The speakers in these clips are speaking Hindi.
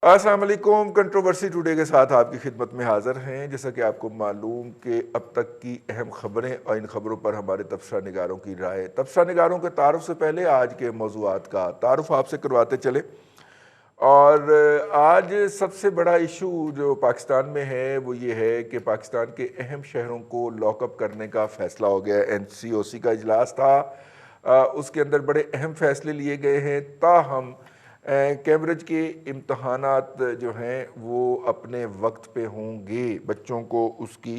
अस्सलाम वालेकुम। कंट्रोवर्सी टुडे के साथ आपकी खिदमत में हाज़िर हैं। जैसा कि आपको मालूम कि अब तक की अहम ख़बरें और इन ख़बरों पर हमारे तबसरा निगारों की राय। तबसरा निगारों के तारुफ़ से पहले आज के मौज़ूआत का तारुफ़ आपसे करवाते चले। और आज सबसे बड़ा इशू जो पाकिस्तान में है वो ये है कि पाकिस्तान के अहम शहरों को लॉकअप करने का फ़ैसला हो गया। NCOC का इजलास था, उसके अंदर बड़े अहम फ़ैसले लिए गए हैं। ताहम कैम्ब्रिज के इम्तहानात जो हैं वो अपने वक्त पे होंगे। बच्चों को उसकी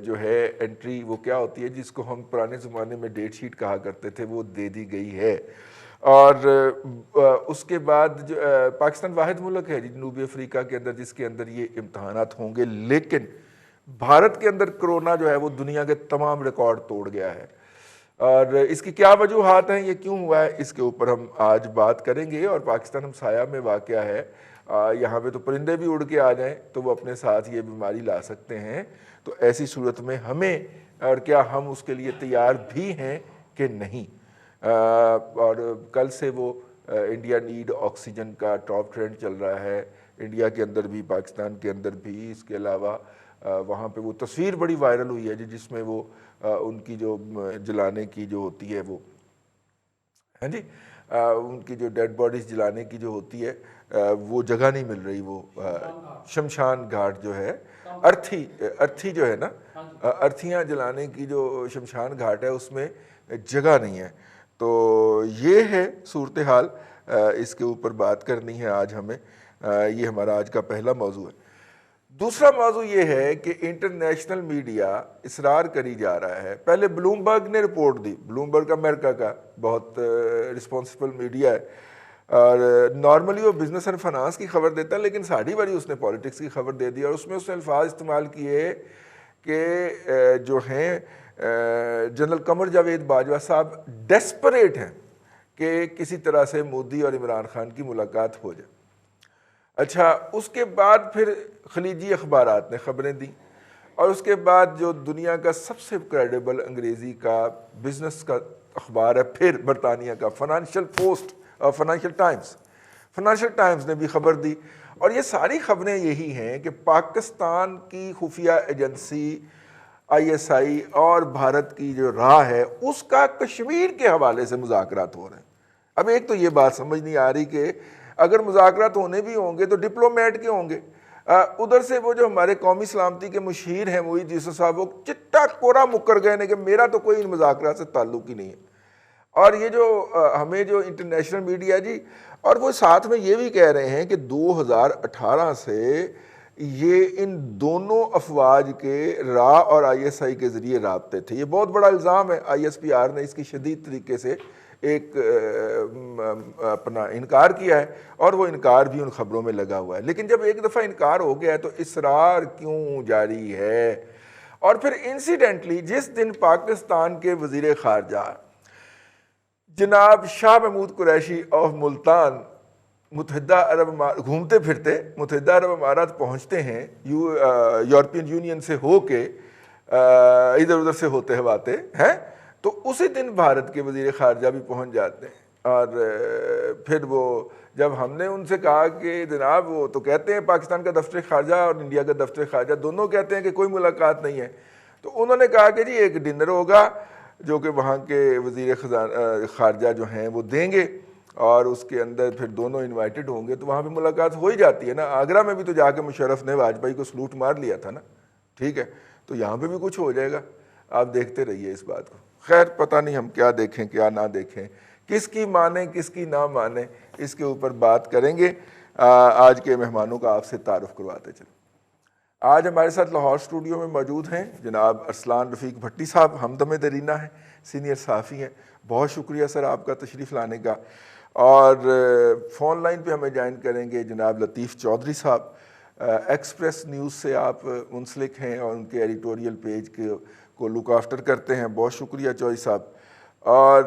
जो है एंट्री वो क्या होती है जिसको हम पुराने ज़माने में डेट शीट कहा करते थे वो दे दी गई है। और उसके बाद जो पाकिस्तान वाहिद मुल्क है जनूबी अफ्रीका के अंदर जिसके अंदर ये इम्तहानात होंगे। लेकिन भारत के अंदर कोरोना जो है वो दुनिया के तमाम रिकॉर्ड तोड़ गया है। और इसकी क्या वजूहात हैं, ये क्यों हुआ है, इसके ऊपर हम आज बात करेंगे। और पाकिस्तान हमसाया में वाक़या है, यहाँ पे तो परिंदे भी उड़ के आ जाएं तो वो अपने साथ ये बीमारी ला सकते हैं। तो ऐसी सूरत में हमें और क्या हम उसके लिए तैयार भी हैं कि नहीं। और कल से वो इंडिया नीड ऑक्सीजन का टॉप ट्रेंड चल रहा है, इंडिया के अंदर भी पाकिस्तान के अंदर भी। इसके अलावा वहाँ पे वो तस्वीर बड़ी वायरल हुई है जिसमें वो उनकी जो जलाने की जो होती है वो, हाँ जी, उनकी जो डेड बॉडीज जलाने की जो होती है वो जगह नहीं मिल रही। वो शमशान घाट जो है, अर्थी जो है ना, अर्थियाँ जलाने की जो शमशान घाट है उसमें जगह नहीं है। तो ये है सूरत हाल, इसके ऊपर बात करनी है आज हमें। ये हमारा आज का पहला मौजू है। दूसरा मौजू ये है कि इंटरनेशनल मीडिया इसरार करी जा रहा है। पहले ब्लूमबर्ग ने रिपोर्ट दी, ब्लूमबर्ग अमेरिका का बहुत रिस्पॉन्सिबल मीडिया है और नॉर्मली वो बिजनेस एंड फाइनेंस की खबर देता है, लेकिन साड़ी बारी उसने पॉलिटिक्स की खबर दे दी। और उसमें उसने अल्फाज इस्तेमाल किए कि जो हैं जनरल कमर जावेद बाजवा साहब डेस्परेट हैं कि किसी तरह से मोदी और इमरान खान की मुलाकात हो जाए। अच्छा, उसके बाद फिर खलीजी अखबारात ने ख़बरें दी और उसके बाद जो दुनिया का सबसे क्रेडिबल अंग्रेज़ी का बिज़नेस का अखबार है फिर बरतानिया का फाइनेंशियल पोस्ट और फाइनेंशियल टाइम्स ने भी ख़बर दी। और ये सारी ख़बरें यही हैं कि पाकिस्तान की खुफिया एजेंसी ISI और भारत की जो राह है उसका कश्मीर के हवाले से मुज़ाकरात हो रहे हैं। अब एक तो ये बात समझ नहीं आ रही कि अगर मुज़ाकरात होने भी होंगे तो डिप्लोमेट के होंगे। उधर से वो जो हमारे कौमी सलामती के मुशीर हैं मोईद यूसुफ साहब, वो चिट्टा कोरा मुकर गए ने कि मेरा तो कोई इन मुज़ाकरात से ताल्लुक़ ही नहीं है। और ये जो हमें जो इंटरनेशनल मीडिया जी, और वो साथ में ये भी कह रहे हैं कि 2018 से ये इन दोनों अफवाज के रा और ISI के ज़रिए राब्ते थे। ये बहुत बड़ा इल्ज़ाम है। ISPR ने इसकी शदीद तरीके से एक अपना इनकार किया है और वो इनकार भी उन खबरों में लगा हुआ है। लेकिन जब एक दफ़ा इनकार हो गया है तो इसरार क्यों जारी है। और फिर इंसिडेंटली जिस दिन पाकिस्तान के वज़ीर ख़ारजा जनाब शाह महमूद कुरैशी ऑफ मुल्तान मुत्तहिदा अरब घूमते फिरते मुत्तहिदा अरब अमारात पहुँचते हैं यूरोपियन यूनियन से हो के इधर उधर से होते हवाते हैं, तो उसी दिन भारत के वज़ीर ख़ारजा भी पहुंच जाते हैं। और फिर वो जब हमने उनसे कहा कि जनाब, वो तो कहते हैं पाकिस्तान का दफ्तर ख़ारजा और इंडिया का दफ्तर ख़ारजा दोनों कहते हैं कि कोई मुलाकात नहीं है। तो उन्होंने कहा कि जी एक डिनर होगा जो कि वहाँ के वज़ीर ख़ारजा जो हैं वो देंगे और उसके अंदर फिर दोनों इन्वाइटेड होंगे, तो वहाँ पर मुलाकात हो ही जाती है ना। आगरा में भी तो जाके मुशर्रफ ने वाजपेयी को सलूट मार लिया था ना, ठीक है। तो यहाँ पर भी कुछ हो जाएगा, आप देखते रहिए इस बात को। खैर, पता नहीं हम क्या देखें क्या ना देखें, किसकी माने किसकी ना माने, इसके ऊपर बात करेंगे। आज के मेहमानों का आपसे तारुफ करवाते चले। आज हमारे साथ लाहौर स्टूडियो में मौजूद हैं जनाब अरसलान रफ़ीक भट्टी साहब, हमदम दरीना हैं, सीनियर सहाफ़ी हैं। बहुत शुक्रिया सर आपका तशरीफ़ लाने का। और फ़ोन लाइन पे हमें ज्वाइन करेंगे जनाब लतीफ़ चौधरी साहब, एक्सप्रेस न्यूज़ से आप मुंसलिक हैं और उनके एडिटोरियल पेज को लुक आफ्टर करते हैं। बहुत शुक्रिया चौधरी साहब। और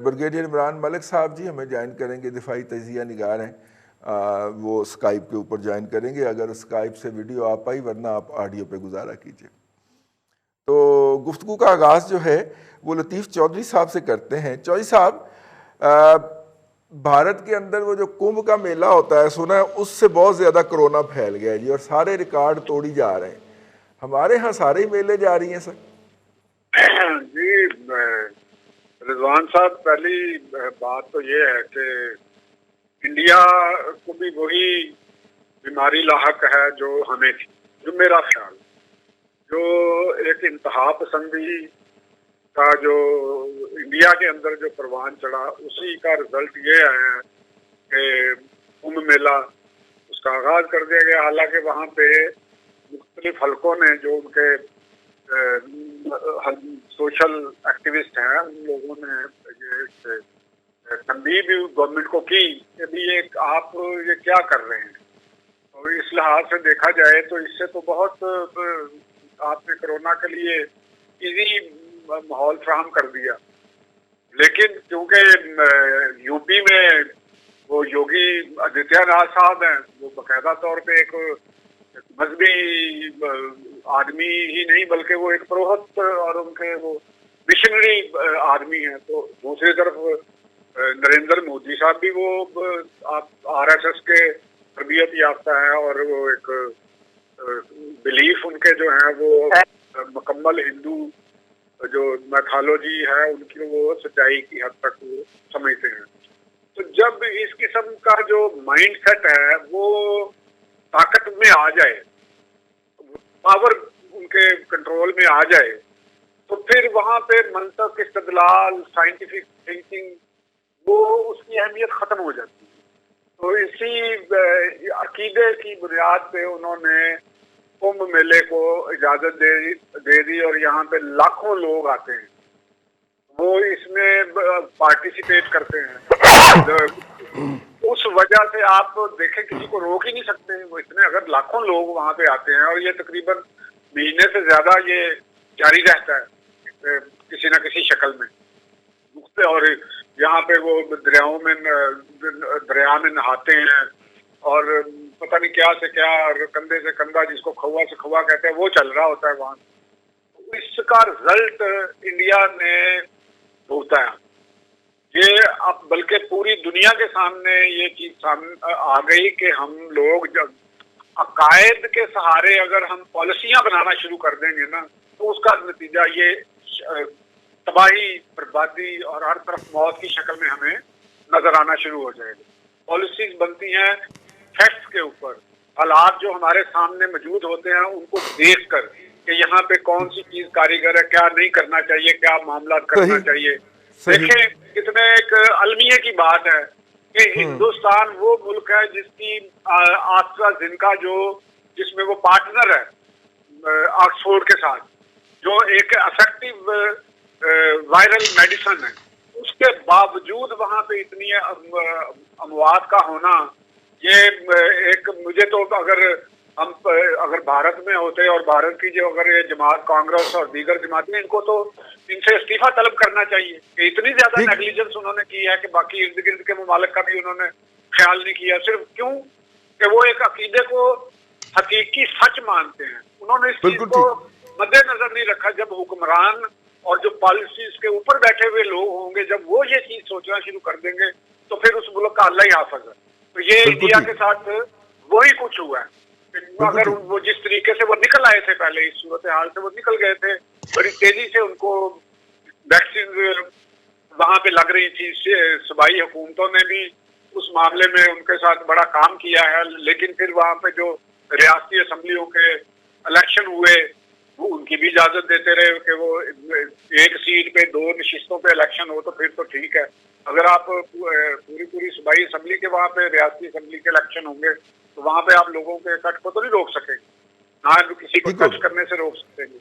ब्रिगेडियर इमरान मलिक साहब जी हमें ज्वाइन करेंगे, दिफाई तजिया निगार हैं, वो स्काइप के ऊपर ज्वाइन करेंगे। अगर स्काइप से वीडियो आ पाई, वरना आप ऑडियो पे गुजारा कीजिए। तो गुफ्तगू का आगाज़ जो है वो लतीफ़ चौधरी साहब से करते हैं। चौधरी साहब, भारत के अंदर वो जो कुंभ का मेला होता है, सुना है उससे बहुत ज्यादा कोरोना फैल गया है जी, और सारे रिकॉर्ड तोड़ी जा रहे हैं। हमारे यहाँ सारे ही मेले जा रही हैं सर। जी रिजवान साहब, पहली बात तो ये है कि इंडिया को भी वही बीमारी लाहक है जो हमें थी, जो मेरा ख्याल, जो एक इंतहा पसंदी का जो इंडिया के अंदर जो परवान चढ़ा, उसी का रिजल्ट ये है कि कुंभ मेला उसका आगाज कर दिया गया। हालांकि वहाँ पे मुख्तलिफ हलकों ने जो उनके सोशल एक्टिविस्ट हैं, उन लोगों ने ये तंबीह भी गवर्नमेंट को की कि भी ये आप ये क्या कर रहे हैं। और इस लिहाज से देखा जाए तो इससे तो बहुत आपने कोरोना के लिए इजी माहौल फराहम कर दिया। लेकिन क्योंकि यूपी में वो योगी आदित्यनाथ साहब हैं, वो बाकायदा तौर पे एक मजहबी आदमी ही नहीं बल्कि वो एक पुरोहित और उनके वो मिशनरी आदमी हैं। तो दूसरी तरफ नरेंद्र मोदी साहब भी वो आप आरएसएस के तरबियत याफ्ता है और वो एक बिलीफ उनके जो हैं वो मुकम्मल हिंदू जो मैथोलॉजी है उनकी वो सच्चाई की हद तक वो समझते हैं। तो जब इस किस्म का जो माइंड सेट है वो ताकत में आ जाए, पावर उनके कंट्रोल में आ जाए, तो फिर वहां पे मंतक, इस्तेदलाल, साइंटिफिक थिंकिंग वो उसकी अहमियत खत्म हो जाती है। तो इसी अकीदे की बुनियाद पे उन्होंने कुंभ मेले को इजाजत दे दी और यहाँ पे लाखों लोग आते हैं, वो इसमें पार्टिसिपेट करते हैं। उस वजह से आप देखें किसी को रोक ही नहीं सकते। वो इतने अगर लाखों लोग वहाँ पे आते हैं और ये तकरीबन महीने से ज्यादा ये जारी रहता है किसी न किसी शक्ल में। और यहाँ पे वो दरिया में नहाते हैं और पता नहीं क्या से क्या, और कंधे से कंधा, जिसको खौआ से खौआ कहते हैं, वो चल रहा होता है वहाँ। इसका रिजल्ट इंडिया ने भुगता है। ये अब बल्कि पूरी दुनिया के सामने ये चीज सामने आ गई कि हम लोग जब अकायद के सहारे अगर हम पॉलिसियां बनाना शुरू कर देंगे ना, तो उसका नतीजा ये तबाही, बर्बादी और हर तरफ मौत की शक्ल में हमें नजर आना शुरू हो जाएगा। पॉलिसीज बनती हैं फैक्ट्स के ऊपर, हालात जो हमारे सामने मौजूद होते हैं उनको देख कर कि यहाँ पे कौन सी चीज कारीगर है, क्या नहीं करना चाहिए, क्या मामला करना चाहिए। देखें कितने एक अलमिया की बात है कि हिंदुस्तान वो मुल्क है जिसकी AstraZeneca जिसमें वो पार्टनर है ऑक्सफोर्ड के साथ, जो एक इफेक्टिव वायरल मेडिसिन है, उसके बावजूद वहां पे इतनी अमवात का होना, ये एक मुझे तो अगर भारत में होते और भारत की जो अगर ये जमात कांग्रेस और दीगर जमातें, इनको तो इनसे इस्तीफा तलब करना चाहिए कि इतनी ज्यादा नेग्लिजेंस उन्होंने की है कि बाकी इर्द गिर्द के ममालिक का भी उन्होंने ख्याल नहीं किया। सिर्फ क्यों कि वो एक अकीदे को हकीकी सच मानते हैं। उन्होंने इस चीज को मद्देनजर नहीं रखा। जब हुक्मरान और जो पॉलिसीज के ऊपर बैठे हुए लोग होंगे, जब वो ये चीज सोचना शुरू कर देंगे, तो फिर उस मुल्क का अल्लाह ही हाफिज है। तो ये इंडिया के साथ वही कुछ हुआ है। अगर वो जिस तरीके से वो निकल आए थे पहले, इस सूरत हाल से वो निकल गए थे, बड़ी तेजी से उनको वैक्सीन वहां पे लग रही थी। सूबाई हुकूमतों ने भी उस मामले में उनके साथ बड़ा काम किया है। लेकिन फिर वहां पे जो रियासती असम्बलियों के इलेक्शन हुए, वो उनकी भी इजाजत देते रहे कि वो एक सीट पे 2 नशिस्तों पे इलेक्शन हो तो फिर तो ठीक है। अगर आप पूरी सूबाई असम्बली के वहां पे रियासती असम्बली के इलेक्शन होंगे तो वहां पे आप लोगों के कट को तो नहीं रोक सकेंगे, ना किसी को टच करने से रोक सकेंगे।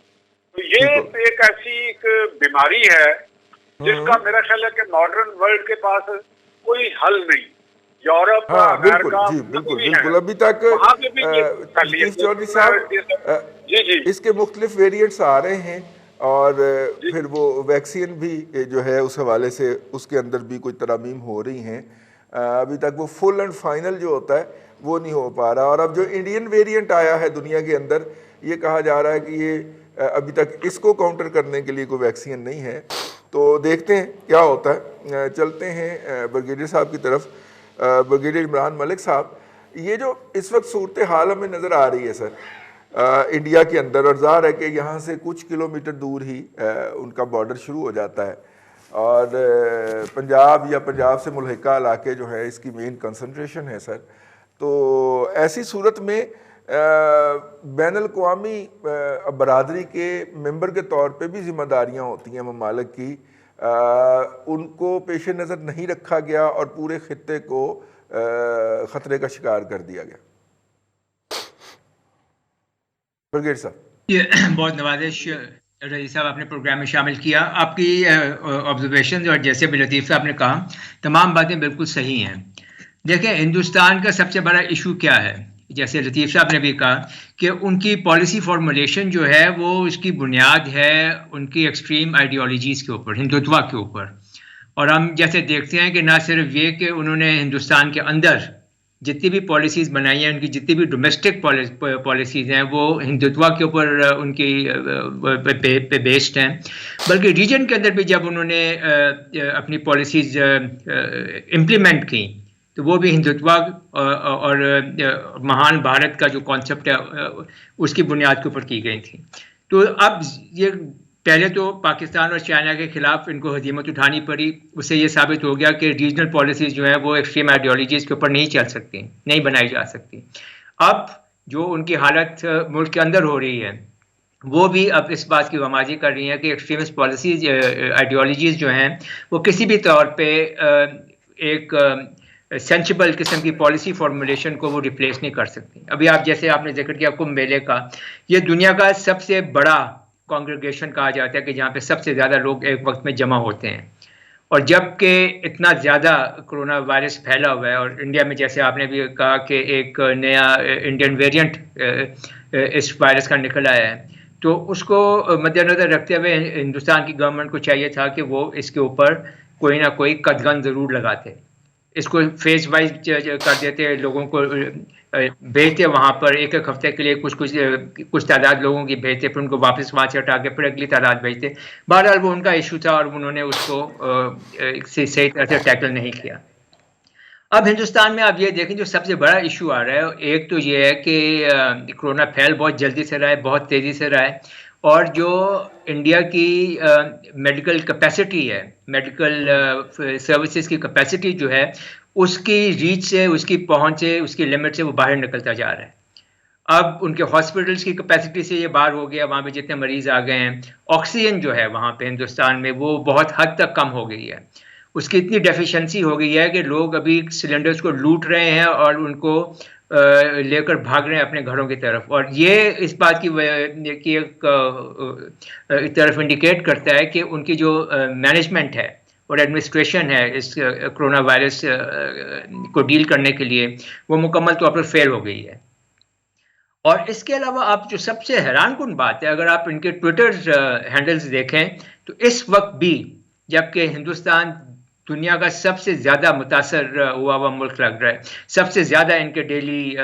तो ये एक ऐसी एक बीमारी है जिसका मेरा ख्याल है कि मॉडर्न वर्ल्ड के पास कोई हल नहीं। यूरोप, अमेरिका, बिल्कुल अभी तक चीफ चौधरी साहब जी इसके मुख्तलिफ वेरिएंट्स आ रहे हैं और फिर वो वैक्सीन भी जो है उस हवाले से उसके अंदर भी कोई तरमीम हो रही हैं। अभी तक वो फुल एंड फाइनल जो होता है वो नहीं हो पा रहा। और अब जो इंडियन वेरिएंट आया है दुनिया के अंदर, ये कहा जा रहा है कि ये अभी तक इसको काउंटर करने के लिए कोई वैक्सीन नहीं है। तो देखते हैं क्या होता है। चलते हैं ब्रिगेडियर साहब की तरफ। ब्रिगेडियर इमरान मलिक साहब, ये जो इस वक्त सूरत हाल हमें नज़र आ रही है सर इंडिया के अंदर, और ज़ाहिर है कि यहाँ से कुछ किलोमीटर दूर ही उनका बॉर्डर शुरू हो जाता है, और पंजाब या पंजाब से मुल्हिका इलाके जो है इसकी मेन कंसंट्रेशन है सर। तो ऐसी सूरत में बैन अल-अक़वामी बरादरी के मेंबर के तौर पे भी जिम्मेदारियाँ होती हैं ममालिक की, उनको पेश नज़र नहीं रखा गया और पूरे खित्ते को ख़तरे का शिकार कर दिया गया। ब्रिगेडियर साहब। ये बहुत नवाजिश रईस साहब आपने प्रोग्राम में शामिल किया। आपकी ऑब्जर्वेशन और जैसे भी लतीफ़ साहब ने कहा तमाम बातें बिल्कुल सही हैं। देखें, हिंदुस्तान का सबसे बड़ा इशू क्या है, जैसे लतीफ़ साहब ने भी कहा कि उनकी पॉलिसी फॉर्मुलेशन जो है वो उसकी बुनियाद है उनकी एक्सट्रीम आइडियोलॉजीज़ के ऊपर, हिंदुत्व के ऊपर। और हम जैसे देखते हैं कि ना सिर्फ ये कि उन्होंने हिंदुस्तान के अंदर जितनी भी पॉलिसीज़ बनाई हैं, उनकी जितनी भी डोमेस्टिक पॉलिसीज़ हैं वो हिंदुत्व के ऊपर उनकी पे बेस्ड हैं, बल्कि रीजन के अंदर भी जब उन्होंने अपनी पॉलिसीज़ इम्प्लीमेंट की तो वो भी हिंदुत्व और महान भारत का जो कॉन्सेप्ट है उसकी बुनियाद के ऊपर की गई थी। तो अब ये पहले तो पाकिस्तान और चाइना के खिलाफ इनको हजीमत उठानी पड़ी, उससे ये साबित हो गया कि रीजनल पॉलिसीज़ जो है वो एक्सट्रीम आइडियोलॉजीज़ के ऊपर नहीं चल सकती, नहीं बनाई जा सकती। अब जो उनकी हालत मुल्क के अंदर हो रही है वो भी अब इस बात की गमाजी कर रही है कि एक्सट्रीमिस्ट पॉलिसीज़ आइडियोलॉजीज़ जो हैं वो किसी भी तौर पर एक सेंसिबल किस्म की पॉलिसी फॉर्मुलेशन को वो रिप्लेस नहीं कर सकती। अभी आप जैसे आपने जिक्र किया कुंभ मेले का, ये दुनिया का सबसे बड़ा कांग्रेगेशन कहा जाता है कि जहाँ पे सबसे ज़्यादा लोग एक वक्त में जमा होते हैं, और जबकि इतना ज़्यादा कोरोना वायरस फैला हुआ है और इंडिया में जैसे आपने भी कहा कि एक नया इंडियन वेरिएंट इस वायरस का निकल आया है, तो उसको मद्देनज़र रखते हुए हिंदुस्तान की गवर्नमेंट को चाहिए था कि वो इसके ऊपर कोई ना कोई कदगन ज़रूर लगाते, इसको फेज वाइज कर देते, लोगों को भेजते वहाँ पर एक एक हफ्ते के लिए कुछ तादाद लोगों की भेजते, फिर उनको वापस वहाँ से हटा के फिर अगली तादाद भेजते। बहरहाल वो उनका इशू था और उन्होंने उसको सही तरह से टैकल नहीं किया। अब हिंदुस्तान में आप ये देखें जो सबसे बड़ा इशू आ रहा है, एक तो ये है कि कोरोना फैल बहुत जल्दी से रहा है, बहुत तेज़ी से रहा है, और जो इंडिया की मेडिकल कैपेसिटी है, मेडिकल सर्विसेज की कैपेसिटी जो है उसकी रीच से, उसकी पहुंच से, उसकी लिमिट से वो बाहर निकलता जा रहा है। अब उनके हॉस्पिटल्स की कैपेसिटी से ये बाहर हो गया, वहाँ पे जितने मरीज आ गए हैं, ऑक्सीजन जो है वहाँ पे हिंदुस्तान में वो बहुत हद तक कम हो गई है, उसकी इतनी डेफिशिएंसी हो गई है कि लोग अभी सिलेंडर्स को लूट रहे हैं और उनको लेकर भाग रहे हैं अपने घरों की तरफ। और ये इस बात की एक तरफ इंडिकेट करता है कि उनकी जो मैनेजमेंट है और एडमिनिस्ट्रेशन है इस कोरोना वायरस को डील करने के लिए वो मुकम्मल तौर पर फेल हो गई है। और इसके अलावा आप जो सबसे हैरानकुन बात है, अगर आप इनके ट्विटर हैंडल्स देखें तो इस वक्त भी जबकि हिंदुस्तान दुनिया का सबसे ज़्यादा मुतासर हुआ मुल्क लग रहा है, सबसे ज़्यादा इनके डेली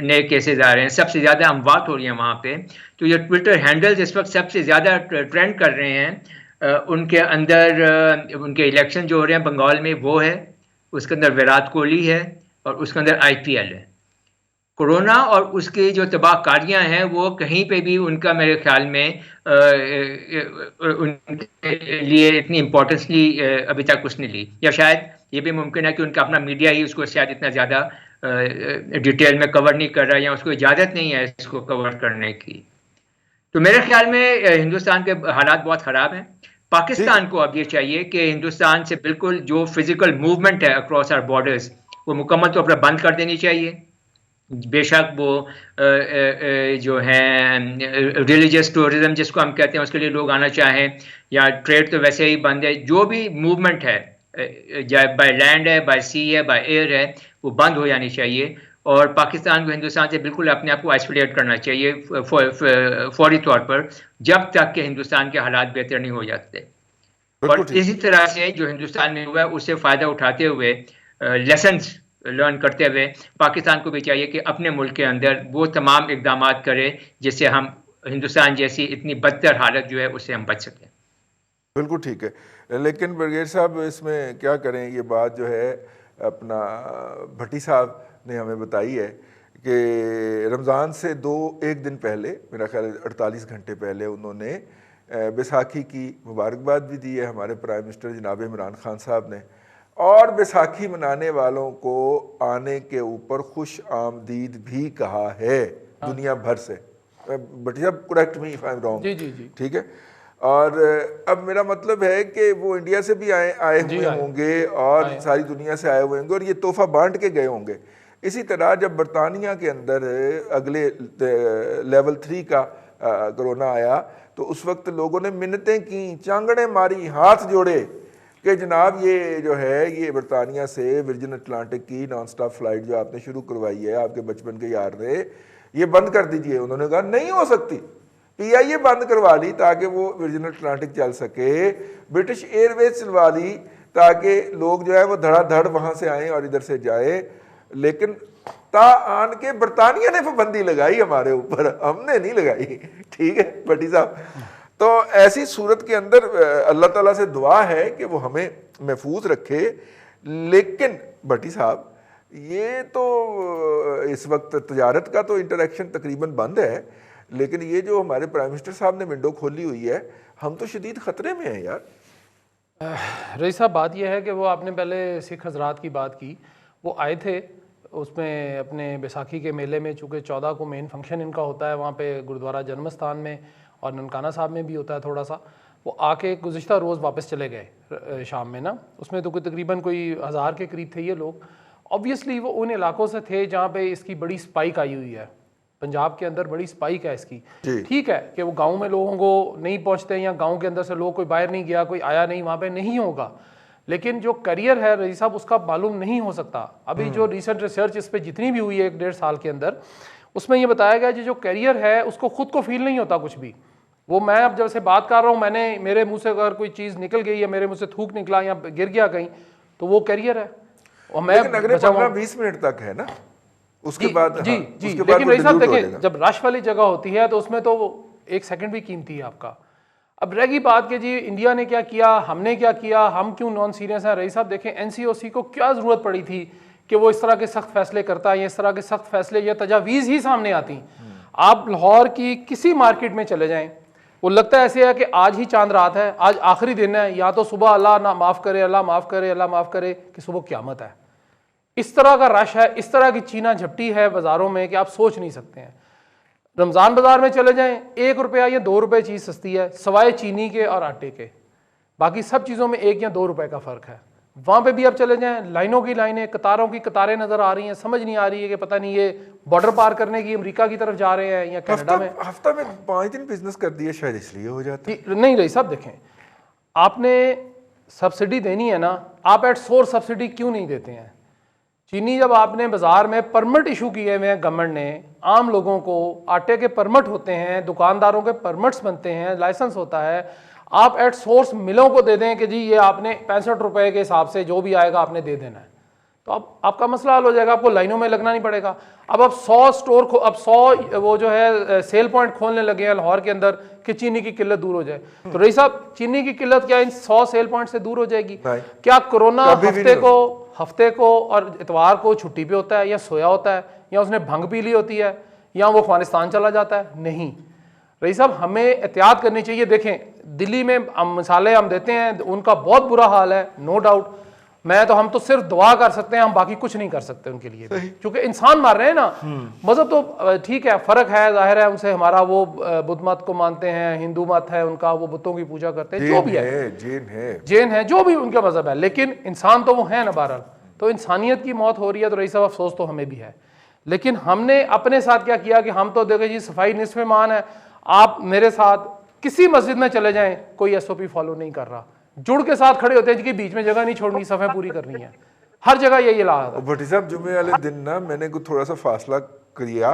नए केसेस आ रहे हैं, सबसे ज़्यादा अमवात हो रही हैं वहाँ पे, तो ये ट्विटर हैंडल्स इस वक्त सबसे ज़्यादा ट्रेंड कर रहे हैं। उनके अंदर उनके इलेक्शन जो हो रहे हैं बंगाल में वो है, उसके अंदर विराट कोहली है और उसके अंदर IPL है। कोरोना और उसकी जो तबाहकारियाँ हैं वो कहीं पे भी उनका मेरे ख्याल में उनके लिए इतनी इम्पोर्टेंसली अभी तक उसने ली, या शायद ये भी मुमकिन है कि उनका अपना मीडिया ही उसको शायद इतना ज़्यादा डिटेल में कवर नहीं कर रहा है या उसको इजाज़त नहीं है इसको कवर करने की। तो मेरे ख्याल में हिंदुस्तान के हालात बहुत ख़राब हैं। पाकिस्तान को अब ये चाहिए कि हिंदुस्तान से बिल्कुल जो फिज़िकल मूवमेंट है अक्रॉस आवर बॉर्डर्स वो मुकम्मल तौर पर बंद कर देनी चाहिए। बेशक वो जो है रिलीजियस टूरिज्म जिसको हम कहते हैं उसके लिए लोग आना चाहें, या ट्रेड तो वैसे ही बंद है, जो भी मूवमेंट है चाहे बाय लैंड है, बाय सी है, बाय एयर है, वो बंद हो जानी चाहिए। और पाकिस्तान को हिंदुस्तान से बिल्कुल अपने आप को आइसोलेट करना चाहिए फौरी तौर पर, जब तक कि हिंदुस्तान के हालात बेहतर नहीं हो जाते। और इसी तरह से जो हिंदुस्तान में हुआ है उससे फ़ायदा उठाते हुए, लेसन्स लर्न करते हुए पाकिस्तान को भी चाहिए कि अपने मुल्क के अंदर वो तमाम इकदाम करे जिससे हम हिंदुस्तान जैसी इतनी बदतर हालत जो है उससे हम बच सकें। बिल्कुल ठीक है। लेकिन ब्रिगेड साहब इसमें क्या करें, ये बात जो है अपना भट्टी साहब ने हमें बताई है कि रमज़ान से एक दिन पहले, मेरा ख्याल 48 घंटे पहले उन्होंने बैसाखी की मुबारकबाद भी दी है हमारे प्राइम मिनिस्टर जनाब इमरान खान साहब ने, और बैसाखी मनाने वालों को आने के ऊपर खुश आमदीद भी कहा है दुनिया भर से। Bhatti sahab correct me if I am wrong. जी जी जी, ठीक है। और अब मेरा मतलब है कि वो इंडिया से भी आए हुए होंगे और सारी दुनिया से आए हुए होंगे और ये तोहफा बांट के गए होंगे। इसी तरह जब बरतानिया के अंदर अगले लेवल 3 का कोरोना आया तो उस वक्त लोगों ने मिन्नतें की, चांगड़े मारी, हाथ जोड़े कि जनाब ये जो है ये बरतानिया से वर्जिन अटलांटिक की नॉन स्टॉप फ्लाइट जो आपने शुरू करवाई है आपके बचपन के यार ने, ये बंद कर दीजिए। उन्होंने कहा नहीं हो सकती, PIA बंद करवा ली ताकि वो वर्जिन अटलांटिक चल सके, ब्रिटिश एयरवेज चलवा दी ताकि लोग जो है वो धड़ाधड़ वहाँ से आए और इधर से जाए। लेकिन ता आन के बरतानिया ने पाबंदी लगाई हमारे ऊपर, हमने नहीं लगाई। ठीक है भट्टी साहब, तो ऐसी सूरत के अंदर अल्लाह ताला से दुआ है कि वो हमें महफूज रखे। लेकिन भट्टी साहब ये तो इस वक्त तजारत का तो इंटरेक्शन तकरीबन बंद है, लेकिन ये जो हमारे प्राइम मिनिस्टर साहब ने विंडो खोली हुई है, हम तो शदीद ख़तरे में हैं यार। रईस साहब बात यह है कि वो आपने पहले सिख हजरात की बात की, वो आए थे उसमें अपने बैसाखी के मेले में, चूँकि 14 को मेन फंक्शन इनका होता है वहाँ पे गुरुद्वारा जन्मस्थान में और ननकाना साहब में भी होता है थोड़ा सा, वो आके गुज़िश्ता रोज़ वापस चले गए शाम में ना। उसमें तो तकरीबन कोई 1000 के करीब थे ये लोग। ऑब्वियसली वो उन इलाकों से थे जहाँ पे इसकी बड़ी स्पाइक आई हुई है, पंजाब के अंदर बड़ी स्पाइक है इसकी। ठीक है कि वो गांव में लोगों को नहीं पहुंचते या गांव के अंदर से लोग, कोई बाहर नहीं गया, कोई आया नहीं, वहाँ पे नहीं होगा। लेकिन जो करियर है रईस साहब उसका मालूम नहीं हो सकता। अभी जो रिसेंट रिसर्च इस पर जितनी भी हुई है 1-1.5 साल के अंदर, उसमें ये बताया गया जो करियर है उसको खुद को फील नहीं होता कुछ भी। वो मैं अब जब से बात कर रहा हूँ, मैंने मेरे मुँह से अगर कोई चीज़ निकल गई या मेरे मुँह से थूक निकला या गिर गया कहीं, तो वो करियर है। और मैं अगले 15-20 मिनट तक है ना, उसके बाद जी जी। लेकिन रईस साहब देखें, जब रश वाली जगह होती है तो उसमें तो 1 सेकंड भी कीमती है आपका। अब रहेगी बात कि जी इंडिया ने क्या किया, हमने क्या किया, हम क्यों नॉन सीरियस हैं। रईस साहब देखें, NCOC को क्या ज़रूरत पड़ी थी कि वो इस तरह के सख्त फैसले करता है, या इस तरह के सख्त फैसले या तजावीज़ ही सामने आती। आप लाहौर की किसी मार्केट में चले जाएं, वो लगता है ऐसे है कि आज ही चांद रात है, आज आखिरी दिन है, या तो सुबह अल्लाह ना माफ़ करे, अल्लाह माफ़ करे, अल्लाह माफ़ करे कि सुबह क़यामत है। इस तरह का रश है, इस तरह की चीना झपटी है बाज़ारों में कि आप सोच नहीं सकते हैं। रमज़ान बाज़ार में चले जाएं, 1 रुपया या 2 रुपये चीज़ सस्ती है सवाए चीनी के और आटे के, बाकी सब चीज़ों में 1 या 2 रुपये का फ़र्क है। वहाँ पे भी आप चले जाएं, लाइनों की लाइनें, कतारों की कतारें नज़र आ रही हैं। समझ नहीं आ रही है कि पता नहीं ये बॉर्डर पार करने की अमेरिका की तरफ जा रहे हैं या कनाडा में। हफ्ता में 5 दिन बिजनेस कर दिए शायद इसलिए हो जाता है। नहीं रही साहब, देखें आपने सब्सिडी देनी है ना, आप एट सोर्स सब्सिडी क्यों नहीं देते हैं। चीनी जब आपने बाज़ार में परमिट इशू किए हुए हैं गवर्नमेंट ने, आम लोगों को आटे के परमिट होते हैं, दुकानदारों के परमिट्स बनते हैं, लाइसेंस होता है, आप एट सोर्स मिलों को दे दें कि जी ये आपने 65 रुपए के हिसाब से जो भी आएगा आपने दे देना है, तो अब आपका मसला हल हो जाएगा, आपको लाइनों में लगना नहीं पड़ेगा। अब आप 100 स्टोर अब 100 वो जो है सेल पॉइंट खोलने लगे हैं लाहौर के अंदर कि चीनी की किल्लत दूर हो जाए। तो रईस साहब चीनी की किल्लत क्या इन 100 सेल पॉइंट से दूर हो जाएगी? क्या कोरोना हफ्ते को और इतवार को छुट्टी पे होता है या सोया होता है या उसने भंग पी ली होती है या वो अफगानिस्तान चला जाता है? नहीं रईस साहब, हमें एहतियात करनी चाहिए। देखें दिल्ली में मिसालें हम देते हैं, उनका बहुत बुरा हाल है, नो डाउट। हम तो सिर्फ दुआ कर सकते हैं, हम बाकी कुछ नहीं कर सकते उनके लिए, क्योंकि इंसान मार रहे हैं ना। मजहब तो ठीक है, फर्क है, जाहिर है उनसे हमारा, वो बुद्ध मत को मानते हैं, हिंदू मत है उनका, वो बुतों की पूजा करते हैं, जो भी है, जैन है, जो भी उनका मजहब है, लेकिन इंसान तो वो है ना बहरहाल। तो इंसानियत की मौत हो रही है तो रईस साहब अफसोस तो हमें भी है, लेकिन हमने अपने साथ क्या किया कि हम तो देखे जी सफाई निस्फ़ ईमान है। आप मेरे साथ किसी मस्जिद में चले जाएं, कोई SOP फॉलो नहीं कर रहा, जुड़ के साथ खड़े होते हैं कि बीच में जगह नहीं छोड़नी, सफ़ें पूरी करनी है, हर जगह यही हाल है। भट्टी साहब जुमे वाले दिन ना मैंने कुछ थोड़ा सा फासला किया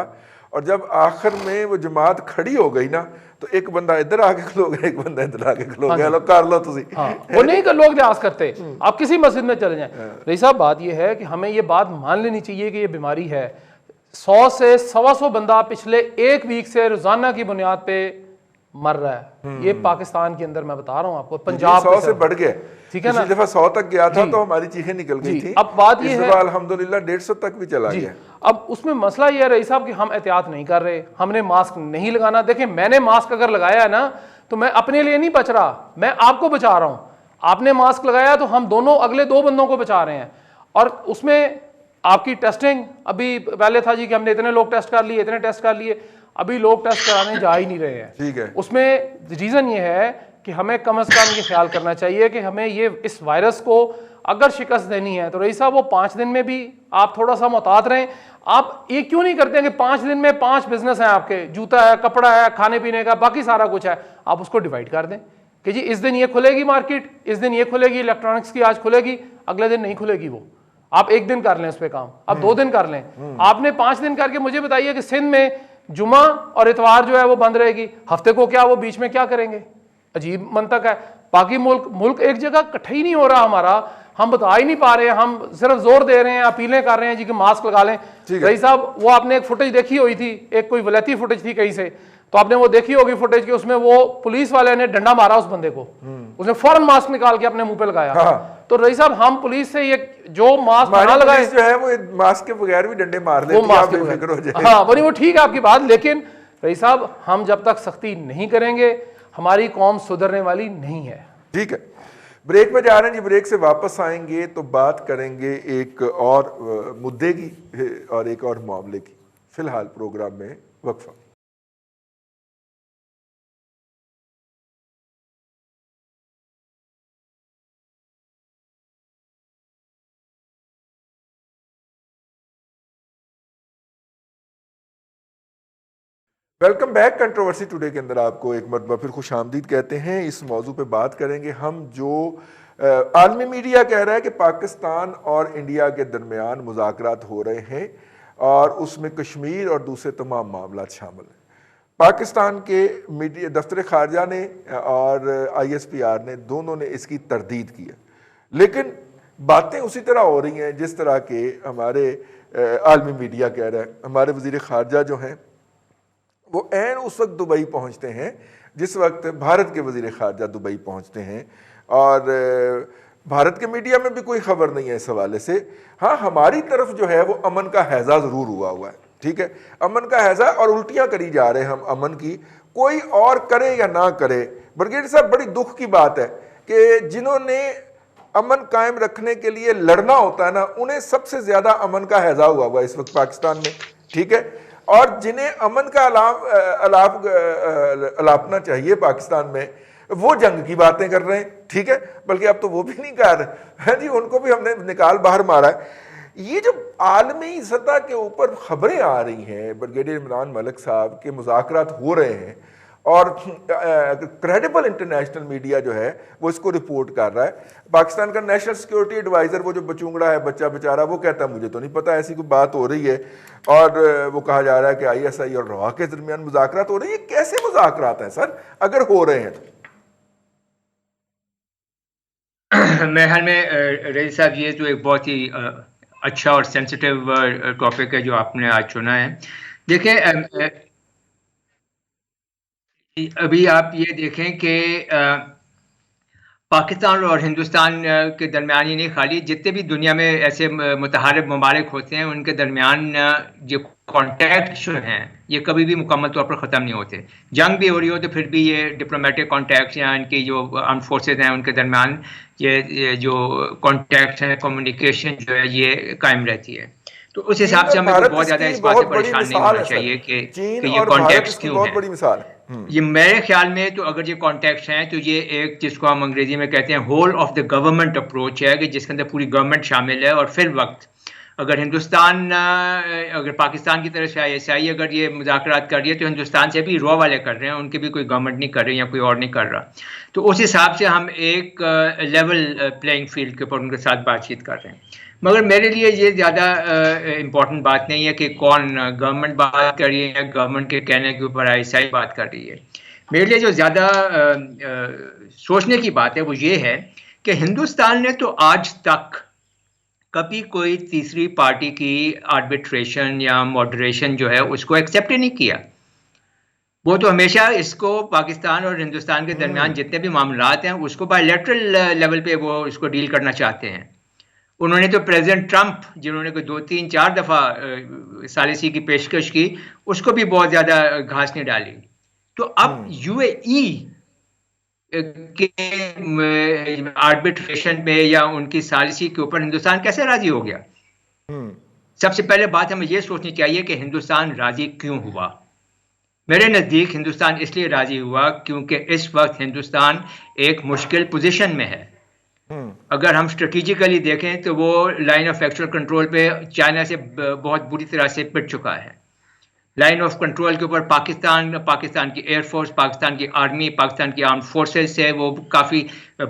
और जब आखिर में वो जमात खड़ी हो गई ना तो एक बंदा इधर आके खलो गया, एक बंदा इधर आके खलो गया, लो कर लो तुसी। वो नहीं कर लोग ध्यास करते, आप किसी मस्जिद में चले जाएं। रईस साहब बात ये है कि हमें ये बात मान लेनी चाहिए कि ये बीमारी है। 100 से 125 बंदा पिछले 1 वीक से रोजाना की बुनियाद पे मर रहा है। ये पाकिस्तान के अंदर मैं बता रहा हूँ आपको, जी, पंजाब 100 से बढ़ गया। ठीक है ना, पिछली दफा 100 तक गया था जी। तो हमारी चीखें निकल गई जी, थी। अब बात ये इस है दफा अल्हम्दुलिल्लाह 150 तक भी चला जी, गया। अब उसमें मसला ये है रईस साहब कि हम एहतियात नहीं कर रहे, हमने मास्क नहीं लगाना। देखिए मैंने मास्क अगर लगाया है ना तो मैं अपने लिए नहीं बच रहा, मैं आपको बचा रहा हूँ। आपने मास्क लगाया तो हम दोनों अगले 2 बंदों को बचा रहे हैं। और उसमें आपकी टेस्टिंग, अभी पहले था जी कि हमने इतने लोग टेस्ट कर लिए, इतने टेस्ट कर लिए, अभी लोग टेस्ट कराने जा ही नहीं रहे हैं। ठीक है। उसमें रीज़न ये है कि हमें कम से कम ये ख्याल करना चाहिए कि हमें ये इस वायरस को अगर शिकस्त देनी है तो रईस साहब वो 5 दिन में भी आप थोड़ा सा मुहतात रहें। आप ये क्यों नहीं करते हैं कि 5 दिन में 5 बिजनेस हैं आपके, जूता है, कपड़ा है, खाने पीने का, बाकी सारा कुछ है, आप उसको डिवाइड कर दें कि जी इस दिन ये खुलेगी मार्केट, इस दिन ये खुलेगी, इलेक्ट्रॉनिक्स की आज खुलेगी, अगले दिन नहीं खुलेगी। वो आप 1 दिन कर लें उस पर काम, आप 2 दिन कर लें। आपने 5 दिन करके मुझे बताइए कि सिंध में जुमा और इतवार जो है वो बंद रहेगी, हफ्ते को क्या वो बीच में क्या करेंगे? अजीब मंतक है। बाकी मुल्क एक जगह इकट्ठा ही नहीं हो रहा हमारा, हम बता ही नहीं पा रहे हैं, हम सिर्फ जोर दे रहे हैं, अपीलें कर रहे हैं जी कि मास्क लगा लें। रईस साहब वो आपने एक फुटेज देखी हुई थी, एक कोई वलैती फुटेज थी कहीं से, तो आपने वो देखी होगी फुटेज की, उसमें वो पुलिस वाले ने डंडा मारा उस बंदे को, उसने फौरन मास्क निकाल के अपने मुंह पे लगाया। हाँ। तो रईस साहब हम पुलिस से ये जो मास्क ना लगाए जो है वो मास्क के बगैर भी डंडे मार लेती है, आप बेफिक्र हो जाए। हाँ वो ठीक है आपकी बात, लेकिन रईस साहब हम जब तक सख्ती नहीं करेंगे हमारी कौम सुधरने वाली नहीं है। ठीक है, ब्रेक में जा रहे हैं जी, ब्रेक से वापस आएंगे तो बात करेंगे एक और मुद्दे की और एक और मामले की। फिलहाल प्रोग्राम में वक्फा। Welcome back. कंट्रोवर्सी टुडे के अंदर आपको एक मरतबा फिर खुश आमदीद कहते हैं। इस मौजू पे बात करेंगे हम जो आलमी मीडिया कह रहा है कि पाकिस्तान और इंडिया के दरमियान मुज़ाकरात हो रहे हैं और उसमें कश्मीर और दूसरे तमाम मामला शामिल हैं। पाकिस्तान के मीडिया दफ्तर खारजा ने और ISPR ने दोनों ने इसकी तरदीद की है, लेकिन बातें उसी तरह हो रही हैं जिस तरह के हमारे आलमी मीडिया कह रहा है। हमारे वज़ीर खारजा जो हैं वो ऐन उस वक्त दुबई पहुंचते हैं जिस वक्त भारत के वज़ीर खारजा दुबई पहुंचते हैं, और भारत के मीडिया में भी कोई खबर नहीं है इस हवाले से। हाँ, हमारी तरफ जो है वो अमन का हैज़ा ज़रूर हुआ है, ठीक है, अमन का हैज़ा, और उल्टियाँ करी जा रहे हैं हम अमन की, कोई और करे या ना करे। ब्रिगेडियर साहब, बड़ी दुख की बात है कि जिन्होंने अमन कायम रखने के लिए लड़ना होता है ना, उन्हें सबसे ज़्यादा अमन का हैज़ा हुआ इस वक्त पाकिस्तान में, ठीक है, और जिन्हें अमन का अलापना चाहिए पाकिस्तान में, वो जंग की बातें कर रहे हैं, ठीक है, बल्कि अब तो वो भी नहीं कर रहे हैं जी, उनको भी हमने निकाल बाहर मारा है। ये जो आलमी सतह के ऊपर खबरें आ रही हैं ब्रिगेडियर इमरान मलिक साहब के मुज़ाकरात हो रहे हैं और क्रेडिबल इंटरनेशनल मीडिया जो है वो इसको रिपोर्ट कर रहा है। पाकिस्तान का नेशनल सिक्योरिटी एडवाइज़र, वो जो बचूंगड़ा है बच्चा बेचारा, वो कहता है मुझे तो नहीं पता ऐसी कोई बात हो रही है, और वो कहा जा रहा है कि ISI और रवा के दरमियान मुज़ाकरात हो रही है। कैसे मुज़ाकरात हैं सर, अगर हो रहे हैं तो? मेरे ख्याल में रईस साहब ये तो एक बहुत ही अच्छा और सेंसिटिव टॉपिक है जो आपने आज चुना है। देखिए अभी आप ये देखें कि पाकिस्तान और हिंदुस्तान के दरमियान ही नहीं, खाली जितने भी दुनिया में ऐसे मुतहारिब ममालिक होते हैं उनके दरमियान जो कॉन्टैक्ट जो हैं ये कभी भी मुकम्मल तौर पर ख़त्म नहीं होते। जंग भी हो रही हो तो फिर भी ये डिप्लोमेटिक कॉन्टैक्ट्स या इनकी जो आर्म फोर्सेज हैं उनके दरमियान ये जो कॉन्टैक्ट हैं, कम्युनिकेशन जो है ये कायम रहती है। तो उस हिसाब से हमें बहुत ज़्यादा इस बात से परेशान नहीं होना चाहिए कि ये कॉन्टैक्ट्स क्यों हैं। बड़ी मिसाल है ये मेरे ख्याल में तो अगर ये कॉन्टैक्ट्स हैं तो ये एक जिसको हम अंग्रेजी में कहते हैं whole of the government approach है कि जिसके अंदर पूरी गवर्नमेंट शामिल है। और फिर वक्त अगर हिंदुस्तान अगर पाकिस्तान की तरफ से ISI अगर ये मुज़ाकरात कर रही है तो हिंदुस्तान से भी रॉ वाले कर रहे हैं, उनके भी कोई गवर्नमेंट नहीं कर रही या कोई और नहीं कर रहा। तो उस हिसाब से हम एक लेवल प्लेइंग फील्ड के ऊपर उनके साथ बातचीत कर रहे हैं। मगर मेरे लिए ये ज़्यादा इम्पोर्टेंट बात नहीं है कि कौन गवर्नमेंट बात कर रही है या गवर्नमेंट के कहने के ऊपर ISI बात कर रही है। मेरे लिए जो ज़्यादा सोचने की बात है वो ये है कि हिंदुस्तान ने तो आज तक कभी कोई तीसरी पार्टी की आर्बिट्रेशन या मॉडरेशन जो है उसको एक्सेप्ट ही नहीं किया। वो तो हमेशा इसको पाकिस्तान और हिंदुस्तान के दरमियान जितने भी मामलात हैं उसको बायलैटरल लेवल पे वो इसको डील करना चाहते हैं। उन्होंने तो प्रेसिडेंट ट्रंप जिन्होंने कोई 2 3 4 दफा सालिसी की पेशकश की, उसको भी बहुत ज्यादा घास नहीं डाली। तो अब यूएई के आर्बिट्रेशन पे या उनकी सालिसी के ऊपर हिंदुस्तान कैसे राजी हो गया? सबसे पहले बात हमें यह सोचनी चाहिए कि हिंदुस्तान राजी क्यों हुआ। मेरे नजदीक हिंदुस्तान इसलिए राजी हुआ क्योंकि इस वक्त हिंदुस्तान एक मुश्किल पोजीशन में है। अगर हम स्ट्रेटेजिकली देखें तो वो लाइन ऑफ एक्चुअल कंट्रोल पे चाइना से बहुत बुरी तरह से पिट चुका है। लाइन ऑफ कंट्रोल के ऊपर पाकिस्तान की एयरफोर्स, पाकिस्तान की आर्मी, पाकिस्तान की आर्म फोर्सेस से वो काफ़ी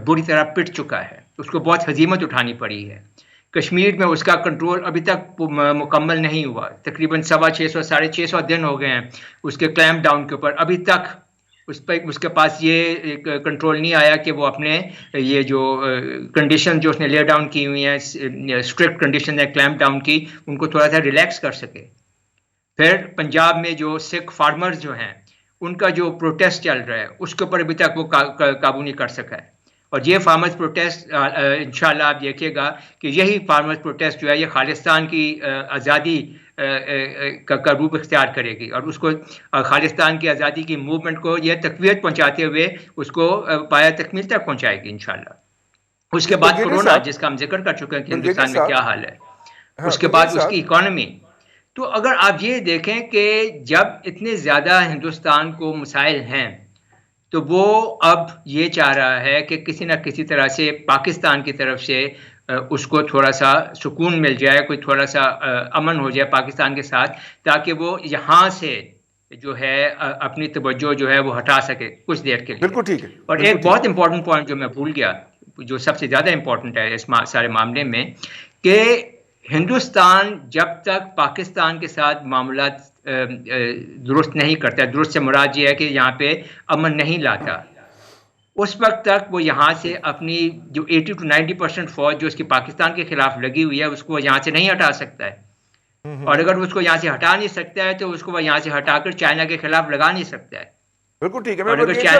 बुरी तरह पिट चुका है, उसको बहुत हजीमत उठानी पड़ी है। कश्मीर में उसका कंट्रोल अभी तक मुकम्मल नहीं हुआ, तकरीबन 650 650 दिन हो गए हैं उसके क्लैम्प डाउन के ऊपर, अभी तक उसके पास ये कंट्रोल नहीं आया कि वो अपने ये जो कंडीशन जो उसने ले डाउन की हुई हैं, स्ट्रिक्ट कंडीशन है क्लैम्प डाउन की, उनको थोड़ा सा रिलैक्स कर सके। फिर पंजाब में जो सिख फार्मर्स जो हैं उनका जो प्रोटेस्ट चल रहा है उसके ऊपर अभी तक वो काबू नहीं कर सका है। और ये फार्मर्स प्रोटेस्ट इंशाल्लाह आप देखिएगा कि यही फार्मर्स प्रोटेस्ट जो है ये खालिस्तान की आज़ादी का रूप इख्तियार करेगी और उसको खालिस्तान की आज़ादी की मूवमेंट को ये तक़वियत पहुंचाते हुए उसको पाया तकमील तक पहुंचाएगी इंशाल्लाह। उसके बाद कोरोना, जिसका हम जिक्र कर चुके हैं कि हिंदुस्तान में क्या हाल है, उसके बाद उसकी इकॉनमी। तो अगर आप ये देखें कि जब इतने ज़्यादा हिंदुस्तान को मसाइल हैं तो वो अब ये चाह रहा है कि किसी ना किसी तरह से पाकिस्तान की तरफ से उसको थोड़ा सा सुकून मिल जाए, कोई थोड़ा सा अमन हो जाए पाकिस्तान के साथ, ताकि वो यहाँ से जो है अपनी तवज्जो जो है वो हटा सके कुछ देर के लिए। बिल्कुल ठीक है। और एक बहुत इंपॉर्टेंट पॉइंट जो मैं भूल गया, जो सबसे ज़्यादा इंपॉर्टेंट है इस सारे मामले में, कि हिंदुस्तान जब तक पाकिस्तान के साथ मामला दुरुस्त नहीं करता, दुरुस्त से मुराद ये है कि यहाँ पे अमन नहीं लाता, उस वक्त तक वो यहाँ से अपनी जो 80 to 90% फौज जो उसकी पाकिस्तान के खिलाफ लगी हुई है उसको यहाँ से नहीं हटा सकता है। और अगर उसको यहाँ से हटा नहीं सकता है तो उसको वह यहाँ से हटाकर चाइना के खिलाफ लगा नहीं सकता है। बिल्कुल ठीक है। मैं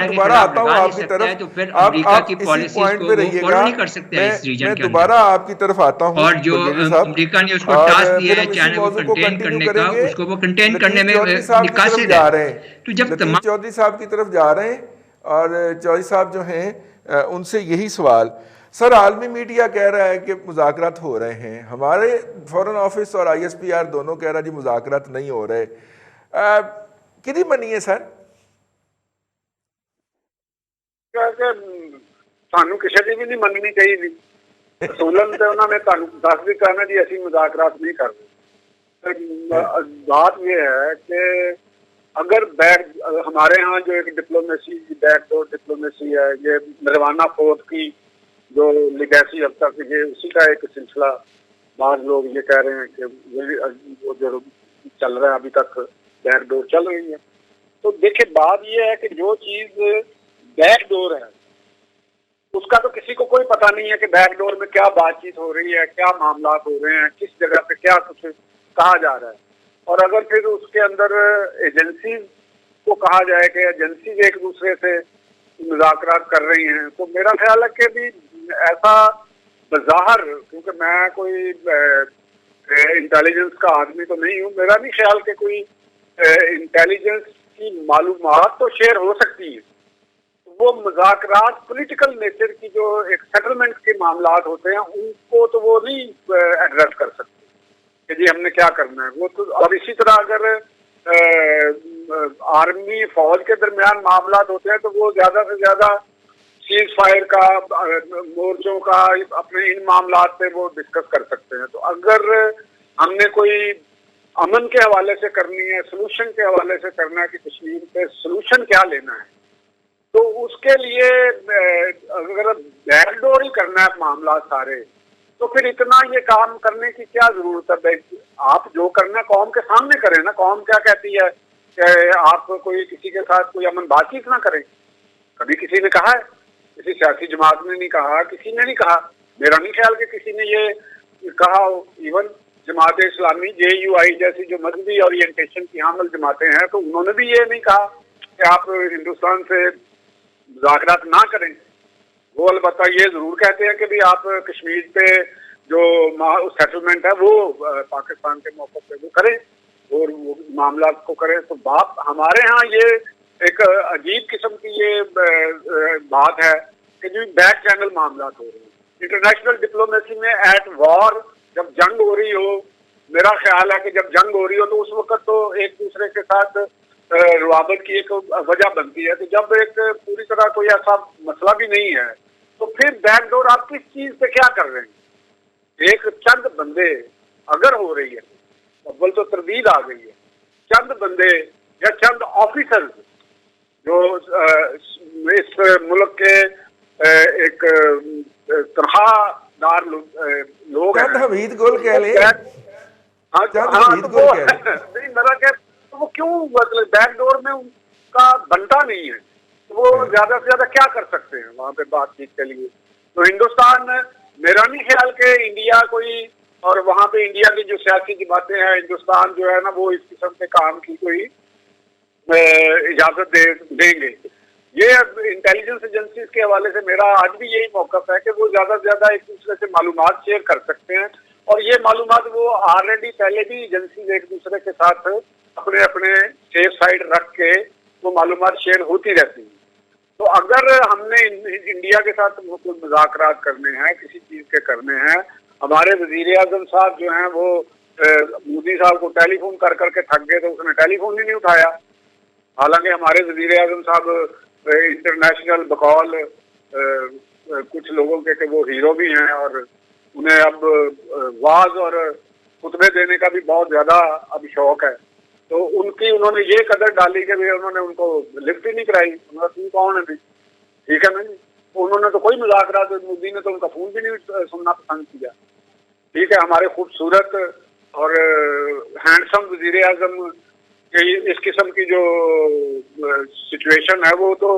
दोबारा आता हूँ आपकी तरफ, तो फिर आप अमेरिका की इसी पॉलिसीज पॉइंट को पे वो फॉलो रहिएगा। नहीं कर सकते हैं इस रीजन मैं के दोबारा अंदर। आपकी तरफ आता हूँ और जो अमेरिका ने उसको टास्क दिया है चाइना को कंटेन करने का, उसको वो कंटेन करने में निकासिर है। तो जब लतीफ़ चौधरी साहब की तरफ जा रहे हैं और चौधरी साहब जो हैं उनसे यही सवाल, सर आलमी मीडिया कह रहा है कि मुज़ाकरात हो रहे हैं, हमारे फॉरेन ऑफिस और ISPR दोनों कह रहा है जी मुज़ाकरात नहीं हो रहे, कितनी मनी है सर? ਸਾਨੂੰ ਕਿਸੇ ਦੀ ਵੀ ਨਹੀਂ ਮੰਨਣੀ ਚਾਹੀਦੀ। ਅਸੂਲਨ ਤੇ ਉਹਨਾਂ ਨੇ ਤੁਹਾਨੂੰ ਦੱਸ ਦਿੱਤਾ ਨਾ ਜੀ ਅਸੀਂ ਮੁਜ਼ਾਕਰਾਤ नहीं करते। बात ये है कि अगर हमारे यहाँ जो एक डिप्लोमेसी बैकडोर डिप्लोमेसी है, ये नरवाना फोर्ट की जो लिगेसी अब तक ये उसी का एक सिलसिला, बाद लोग ये कह रहे हैं कि वो जो चल रहा है अभी तक बैकडोर चल रही है। तो देखिए बात ये है कि जो चीज़ बैकडोर है उसका तो किसी को कोई पता नहीं है कि बैकडोर में क्या बातचीत हो रही है, क्या मामला हो रहे हैं, किस जगह पे क्या कुछ कहा जा रहा है। और अगर फिर उसके अंदर एजेंसी को कहा जाए कि एजेंसी एक दूसरे से मुज़ाकरात कर रही हैं, तो मेरा ख्याल है कि भी ऐसा बज़ाहिर, क्योंकि मैं कोई इंटेलिजेंस का आदमी तो नहीं हूँ, मेरा नहीं ख्याल कि कोई इंटेलिजेंस की मालूमात तो शेयर हो सकती है। वो मुज़ाकरात पॉलिटिकल नेचर की जो एक सेटलमेंट के मामलात होते हैं उनको तो वो नहीं एड्रेस कर सकते कि जी हमने क्या करना है। वो तो और इसी तरह अगर आर्मी फौज के दरमियान मामलात होते हैं तो वो ज़्यादा से ज़्यादा सीज फायर का, मोर्चों का, अपने इन मामलात पे वो डिस्कस कर सकते हैं। तो अगर हमने कोई अमन के हवाले से करनी है, सोल्यूशन के हवाले से करना है कि कश्मीर पे सोल्यूशन क्या लेना है, तो उसके लिए अगर बैकडोर ही करना है मामला सारे, तो फिर इतना ये काम करने की क्या जरूरत है। आप जो करना है कौम के सामने करें ना। कौम क्या कहती है कि आप कोई किसी के साथ कोई अमन बातचीत ना करें। कभी किसी ने कहा है? किसी सियासी जमात ने नहीं कहा, किसी ने नहीं कहा। मेरा नहीं ख्याल कि किसी ने ये कहा हो। इवन जमात इस्लामी JUI जैसी जो मजहबी ओरिएंटेशन की हामिल जमातें हैं तो उन्होंने भी ये नहीं कहा कि आप हिंदुस्तान से मुज़ाकरात ना करें। वो अलबत्ता ये जरूर कहते हैं कि भी आप कश्मीर पे जो सेटलमेंट है वो पाकिस्तान के मौके पे वो करें और वो मामला को करें। तो बात हमारे यहाँ ये एक अजीब किस्म की ये बात है कि जो बैक चैनल मामला हो रहे हैं इंटरनेशनल डिप्लोमेसी में। एट वॉर जब जंग हो रही हो, मेरा ख्याल है कि जब जंग हो रही हो तो उस वक्त तो एक दूसरे के साथ रुआबत की एक वजह बनती है। तो जब एक पूरी तरह कोई ऐसा मसला भी नहीं है तो फिर बैकडोर आप किस चीज से क्या कर रहे हैं? एक चंद बंदे अगर हो रही है, अव्वल तो तरदीद आ गई है, चंद बंदे या चंद ऑफिसर्स जो इस मुल्क के एक तनख्वाहदार लोग हैं, हमीद गोल कह ले, नहीं मेरा क्या वो क्यों मतलब बैकडोर में उनका बनता नहीं है, तो वो ज्यादा से ज्यादा क्या कर सकते हैं वहां पे बातचीत के लिए? तो हिंदुस्तान, मेरा नहीं ख्याल के इंडिया कोई, और वहां पे इंडिया की जो सियासी की बातें हैं, हिंदुस्तान जो है ना वो इस किस्म के काम की कोई इजाजत देंगे। ये इंटेलिजेंस एजेंसीज के हवाले से मेरा आज भी यही मौकफ है कि वो ज्यादा से ज्यादा एक दूसरे से मालूमात शेयर कर सकते हैं, और ये मालूमात वो ऑलरेडी पहले भी एजेंसीज एक दूसरे के साथ अपने अपने सेफ साइड रख के वो मालूमात शेयर होती रहती है। तो अगर हमने इंडिया के साथ कोई मुज़ाकरात करने हैं, किसी चीज के करने हैं, हमारे वजीर आजम साहब जो हैं वो मोदी साहब को टेलीफोन कर करके थक गए तो उसने टेलीफोन ही नहीं उठाया। हालांकि हमारे वजीर आजम साहब इंटरनेशनल बकौल कुछ लोगों के वो हीरो भी हैं, और उन्हें अब वाज और खुतबे देने का भी बहुत ज्यादा अब शौक है। तो उन्होंने ये कदर डाली कि उन्होंने उनको लिफ्ट ही नहीं कराई। उन्होंने तुम कौन है भी, ठीक है ना जी, उन्होंने तो कोई मुज़ाकरात, मोदी ने तो उनका फोन भी नहीं सुनना पसंद किया। ठीक है, हमारे खूबसूरत और हैंडसम वजीर आजम इस किस्म की जो सिचुएशन है वो तो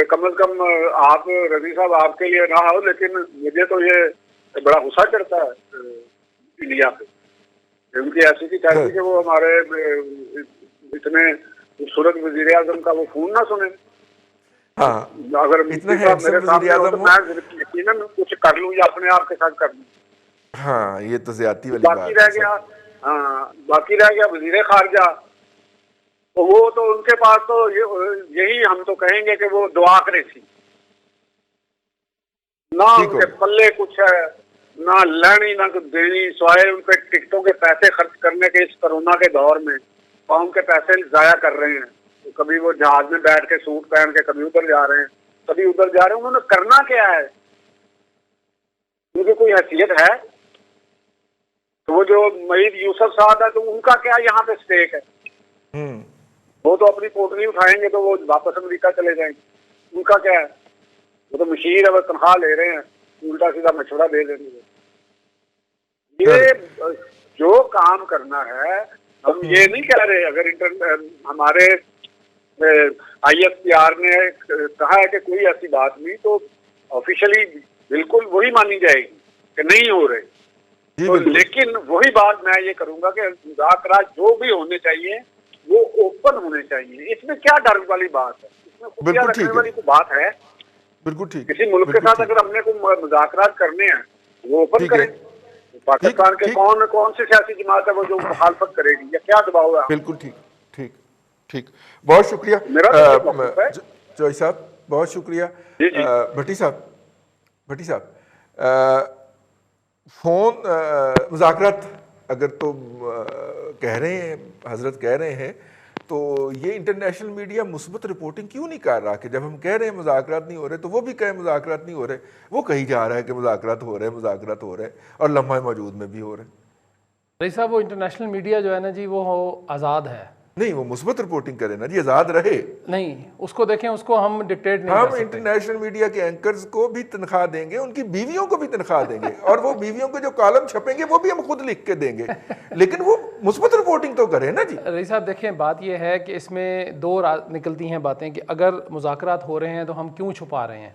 कम से कम आप रजी साहब आपके लिए ना हो, लेकिन मुझे तो ये बड़ा गुस्सा चढ़ता है इंडिया पे। उनकी ऐसी की चाहती कि वो हमारे इतने खूबसूरत वजीर आजम का वो फोन ना सुने। हाँ, अगर इतना मेरे सामने हो तो मैं यकीनन कुछ कर लूँ या अपने आप के साथ कर लूँ। हाँ, ये तो ज्यादती वाली बाकी रह गया, हाँ बाकी रह गया वजीर खारजा, तो वो तो उनके पास तो यही हम तो कहेंगे कि वो दुआ करे थी ना, उनके पल्ले कुछ है ना लेनी ना देनी, स्वाय उनके टिकटों के पैसे खर्च करने के इस कोरोना के दौर में कौम के पैसे जाया कर रहे हैं। तो कभी वो जहाज में बैठ के सूट पहन के कभी उधर जा रहे हैं, कभी उधर जा रहे हैं। उन्होंने करना क्या है? उनकी कोई हैसियत है? तो वो जो मईद यूसुफ साहब है तो उनका क्या यहाँ पे स्टेक है? वो तो अपनी पोटली उठाएंगे तो वो वापस अमेरिका चले जाएंगे। उनका क्या है? वो तो मशीर है, वो तनख्वाह ले रहे हैं, उल्टा सीधा मशवरा दे देंगे। ये जो काम करना है, हम ये नहीं कह रहे, अगर हमारे ISPR ने कहा है कि कोई ऐसी बात नहीं, तो ऑफिशियली बिल्कुल वही मानी जाएगी कि नहीं हो रहे। तो लेकिन वही बात मैं ये करूंगा कि मुज़ाकरात जो भी होने चाहिए वो ओपन होने चाहिए। इसमें क्या डर वाली बात है? इसमें खुफिया रखने वाली कोई बात है? बिल्कुल ठीक। किसी मुल्क के साथ अगर हमने कोई मुज़ाकरात करने हैं वो ओपन करें। पाकिस्तान के कौन सी सियासी जमात है वो जो मुखालफत करेगी या क्या दबाव है? बिल्कुल ठीक ठीक ठीक, बहुत शुक्रिया चौधरी साहब, बहुत शुक्रिया। भट्टी साहब फोन मुज़ाकरात अगर तो कह रहे हैं, हजरत कह रहे हैं, तो ये इंटरनेशनल मीडिया मुस्बत रिपोर्टिंग क्यों नहीं कर रहा कि जब हम कह रहे हैं मुज़ाकरात नहीं हो रहे तो वो भी कहें मुज़ाकरात नहीं हो रहे? वो कही जा रहा है कि मुज़ाकरात हो रहे हैं और लम्हा मौजूद में भी हो रहे हैं। रही साहब, वो इंटरनेशनल मीडिया जो है ना जी, वो आज़ाद है। नहीं, वो मुस्बत रिपोर्टिंग करे ना जी, आज़ाद रहे। नहीं, उसको देखें, उसको हम डिक्टेट नहीं हम कर सकते। इंटरनेशनल मीडिया के एंकर्स को भी तनख्वाह देंगे, उनकी बीवियों को भी तनख्वाह देंगे, और वो बीवियों के जो कॉलम छपेंगे वो भी हम खुद लिख के देंगे, लेकिन वो मुस्बत रिपोर्टिंग तो करें ना जी। रही साहब देखें, बात यह है कि इसमें दो निकलती हैं बातें कि अगर मुज़ाकरात हो रहे हैं तो हम क्यों छुपा रहे हैं।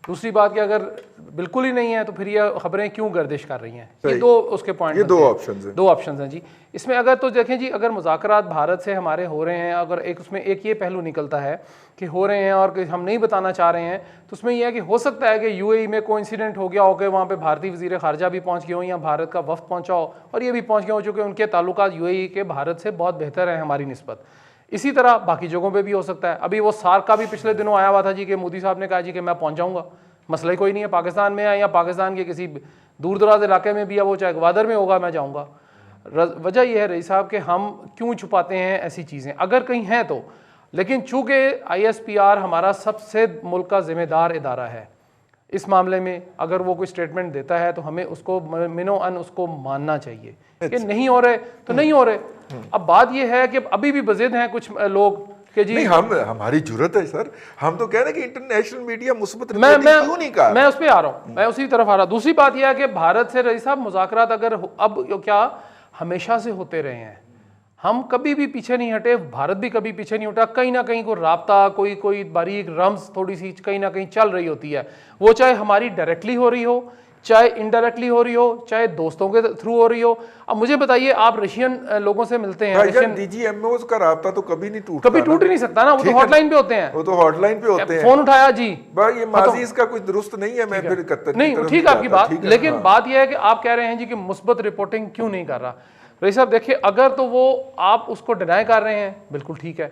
दूसरी बात कि अगर बिल्कुल ही नहीं है तो फिर ये खबरें क्यों गर्दिश कर रही हैं? ये सही। दो उसके पॉइंट, ये दो ऑप्शंस हैं। दो ऑप्शंस हैं जी इसमें। अगर तो देखें जी, अगर मुज़ाकरात भारत से हमारे हो रहे हैं, अगर एक उसमें एक ये पहलू निकलता है कि हो रहे हैं और कि हम नहीं बताना चाह रहे हैं, तो उसमें यह है कि हो सकता है कि यूएई में कोई इंसिडेंट हो गया हो कि वहाँ पे भारतीय वज़ीर ख़ारजा भी पहुँच गए हों या भारत का वफ्द पहुँचा हो और ये भी पहुँच गए हो, चूँकि उनके ताल्लुकात यूएई के भारत से बहुत बेहतर हैं हमारी निस्बत। इसी तरह बाकी जगहों पे भी हो सकता है। अभी वो सार्क का भी पिछले दिनों आया हुआ था जी कि मोदी साहब ने कहा जी कि मैं पहुँच जाऊँगा, मसला ही कोई नहीं है, पाकिस्तान में है या पाकिस्तान के किसी दूर दराज इलाके में भी है, वो चाहे ग्वादर में होगा, मैं जाऊँगा। वजह यह है रईस साहब कि हम क्यों छुपाते हैं ऐसी चीज़ें, अगर कहीं हैं तो। लेकिन चूँकि ISPR हमारा सबसे मुल्क का ज़िम्मेदार इदारा है, इस मामले में अगर वो कोई स्टेटमेंट देता है तो हमें उसको मिनो अन उसको मानना चाहिए कि नहीं हो रहे तो नहीं हो रहे। अब बात यह है कि अभी भी बज़िद हैं कुछ लोग कि जी नहीं, हमारी जरूरत है सर, हम तो कह रहे हैं कि इंटरनेशनल मीडिया मुस्बत मैं क्यों नहीं कहा? मैं उस पर आ रहा हूँ, मैं उसी तरफ आ रहा हूँ। दूसरी बात यह है कि भारत से रईस साहब मुज़ाकरात अगर अब क्या हमेशा से होते रहे हैं, हम कभी भी पीछे नहीं हटे, भारत भी कभी पीछे नहीं हटा। कहीं ना कहीं कोई राब्ता, कोई बारीक रम्स थोड़ी सी कहीं ना कहीं चल रही होती है, वो चाहे हमारी डायरेक्टली हो रही हो, चाहे इनडायरेक्टली हो रही हो, चाहे दोस्तों के थ्रू हो रही हो। अब मुझे बताइए, आप रशियन लोगों से मिलते हैं, रशियन DGMOs का राब्ता तो कभी नहीं टूटता, कभी टूट ही नहीं सकता ना, वो तो हॉटलाइन पे होते हैं, वो तो हॉटलाइन पे होते हैं। फोन उठाया जी, भाई ये माजी इसका कुछ दुरुस्त नहीं है, मैं फिर कत्तर नहीं, ठीक है आपकी बात, लेकिन बात यह है कि आप कह रहे हैं जी कि मुस्बत रिपोर्टिंग क्यों नहीं कर रहा। रईस साहब देखिए, अगर तो वो आप उसको डिनाई कर रहे हैं, बिल्कुल ठीक है।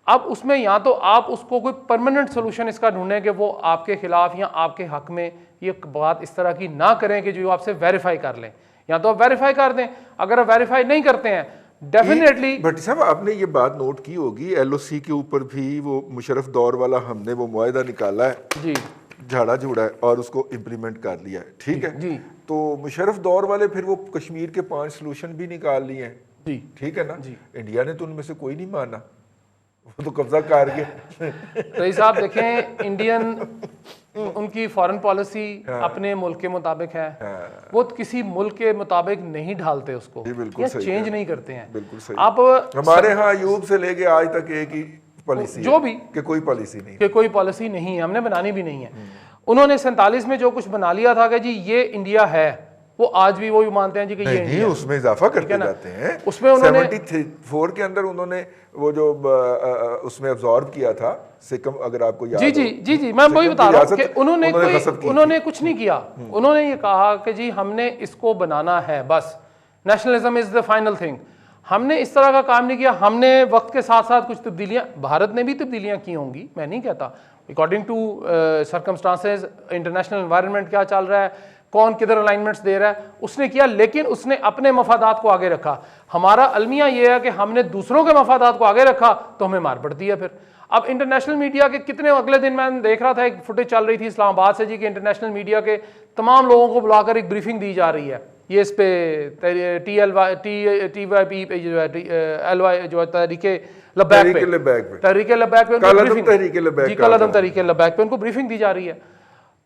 अब उसमें या तो आप उसको कोई परमानेंट सोल्यूशन इसका ढूंढें कि वो आपके खिलाफ या आपके हक में ये बात इस तरह की ना करें कि जो आपसे वेरीफाई कर लें, या तो आप वेरीफाई कर दें। अगर आप वेरीफाई नहीं करते हैं, डेफिनेटली। भट्टी साहब, आपने ये बात नोट की होगी, LOC के ऊपर भी वो मुशर्रफ दौर वाला हमने वो मुआहदा निकाला है जी, झाड़ा झूड़ा है और उसको इम्प्लीमेंट कर लिया है, ठीक है जी। तो मुशर्रफ दौर वाले फिर वो कश्मीर के 5 सोल्यूशन भी निकाल लिए हैं, जी, ठीक है ना जी। इंडिया ने तो उनमें से कोई नहीं माना, वो तो कब्जा कर गया। रईस साहब देखें, इंडियन उनकी फॉरेन पॉलिसी अपने मुल्क के मुताबिक है, वो किसी मुल्क के मुताबिक नहीं ढालते उसको, बिल्कुल या सही चेंज नहीं करते हैं। बिल्कुल सही। आप हमारे यहाँ अयूब से लेके आज तक एक ही पॉलिसी जो भी कि कोई पॉलिसी नहीं कि कोई पॉलिसी नहीं है, हमने बनानी भी नहीं है। उन्होंने 47 में जो कुछ बना लिया था कि जी ये इंडिया है, वो आज भी वही मानते हैं जी कि ये नहीं, इंडिया, उसमें इजाफा करते जाते हैं। उसमें उन्होंने 74 के अंदर उन्होंने वो जो उसमें अब्सॉर्ब किया था सिक्किम, अगर आपको याद जी हो। जी जी जी मैं वही बता रहा हूँ कि उन्होंने कुछ नहीं किया। उन्होंने ये कहा कि जी हमने इसको बनाना है, बस nationalism is the final thing. हमने इस तरह का काम नहीं किया। हमने वक्त के साथ साथ कुछ तब्दीलियां, भारत ने भी तब्दीलियां की होंगी, मैं नहीं कहता, according to circumstances, international environment क्या चल रहा है, कौन किधर अलाइनमेंट्स दे रहा है, उसने किया, लेकिन उसने अपने मफादात को आगे रखा। हमारा अलमिया यह है कि हमने दूसरों के मफादात को आगे रखा तो हमें मार पड़ती है फिर। अब इंटरनेशनल मीडिया के कितने, अगले दिन मैं देख रहा था एक फुटेज चल रही थी इस्लामाबाद से जी कि इंटरनेशनल मीडिया के तमाम लोगों को बुलाकर एक ब्रीफिंग दी जा रही है, ये इस पे TYP पे जो है LY जो है तहरीके लब्बैक पे कलअदम तहरीके लब्बैक पे उनको ब्रीफिंग दी जा रही है।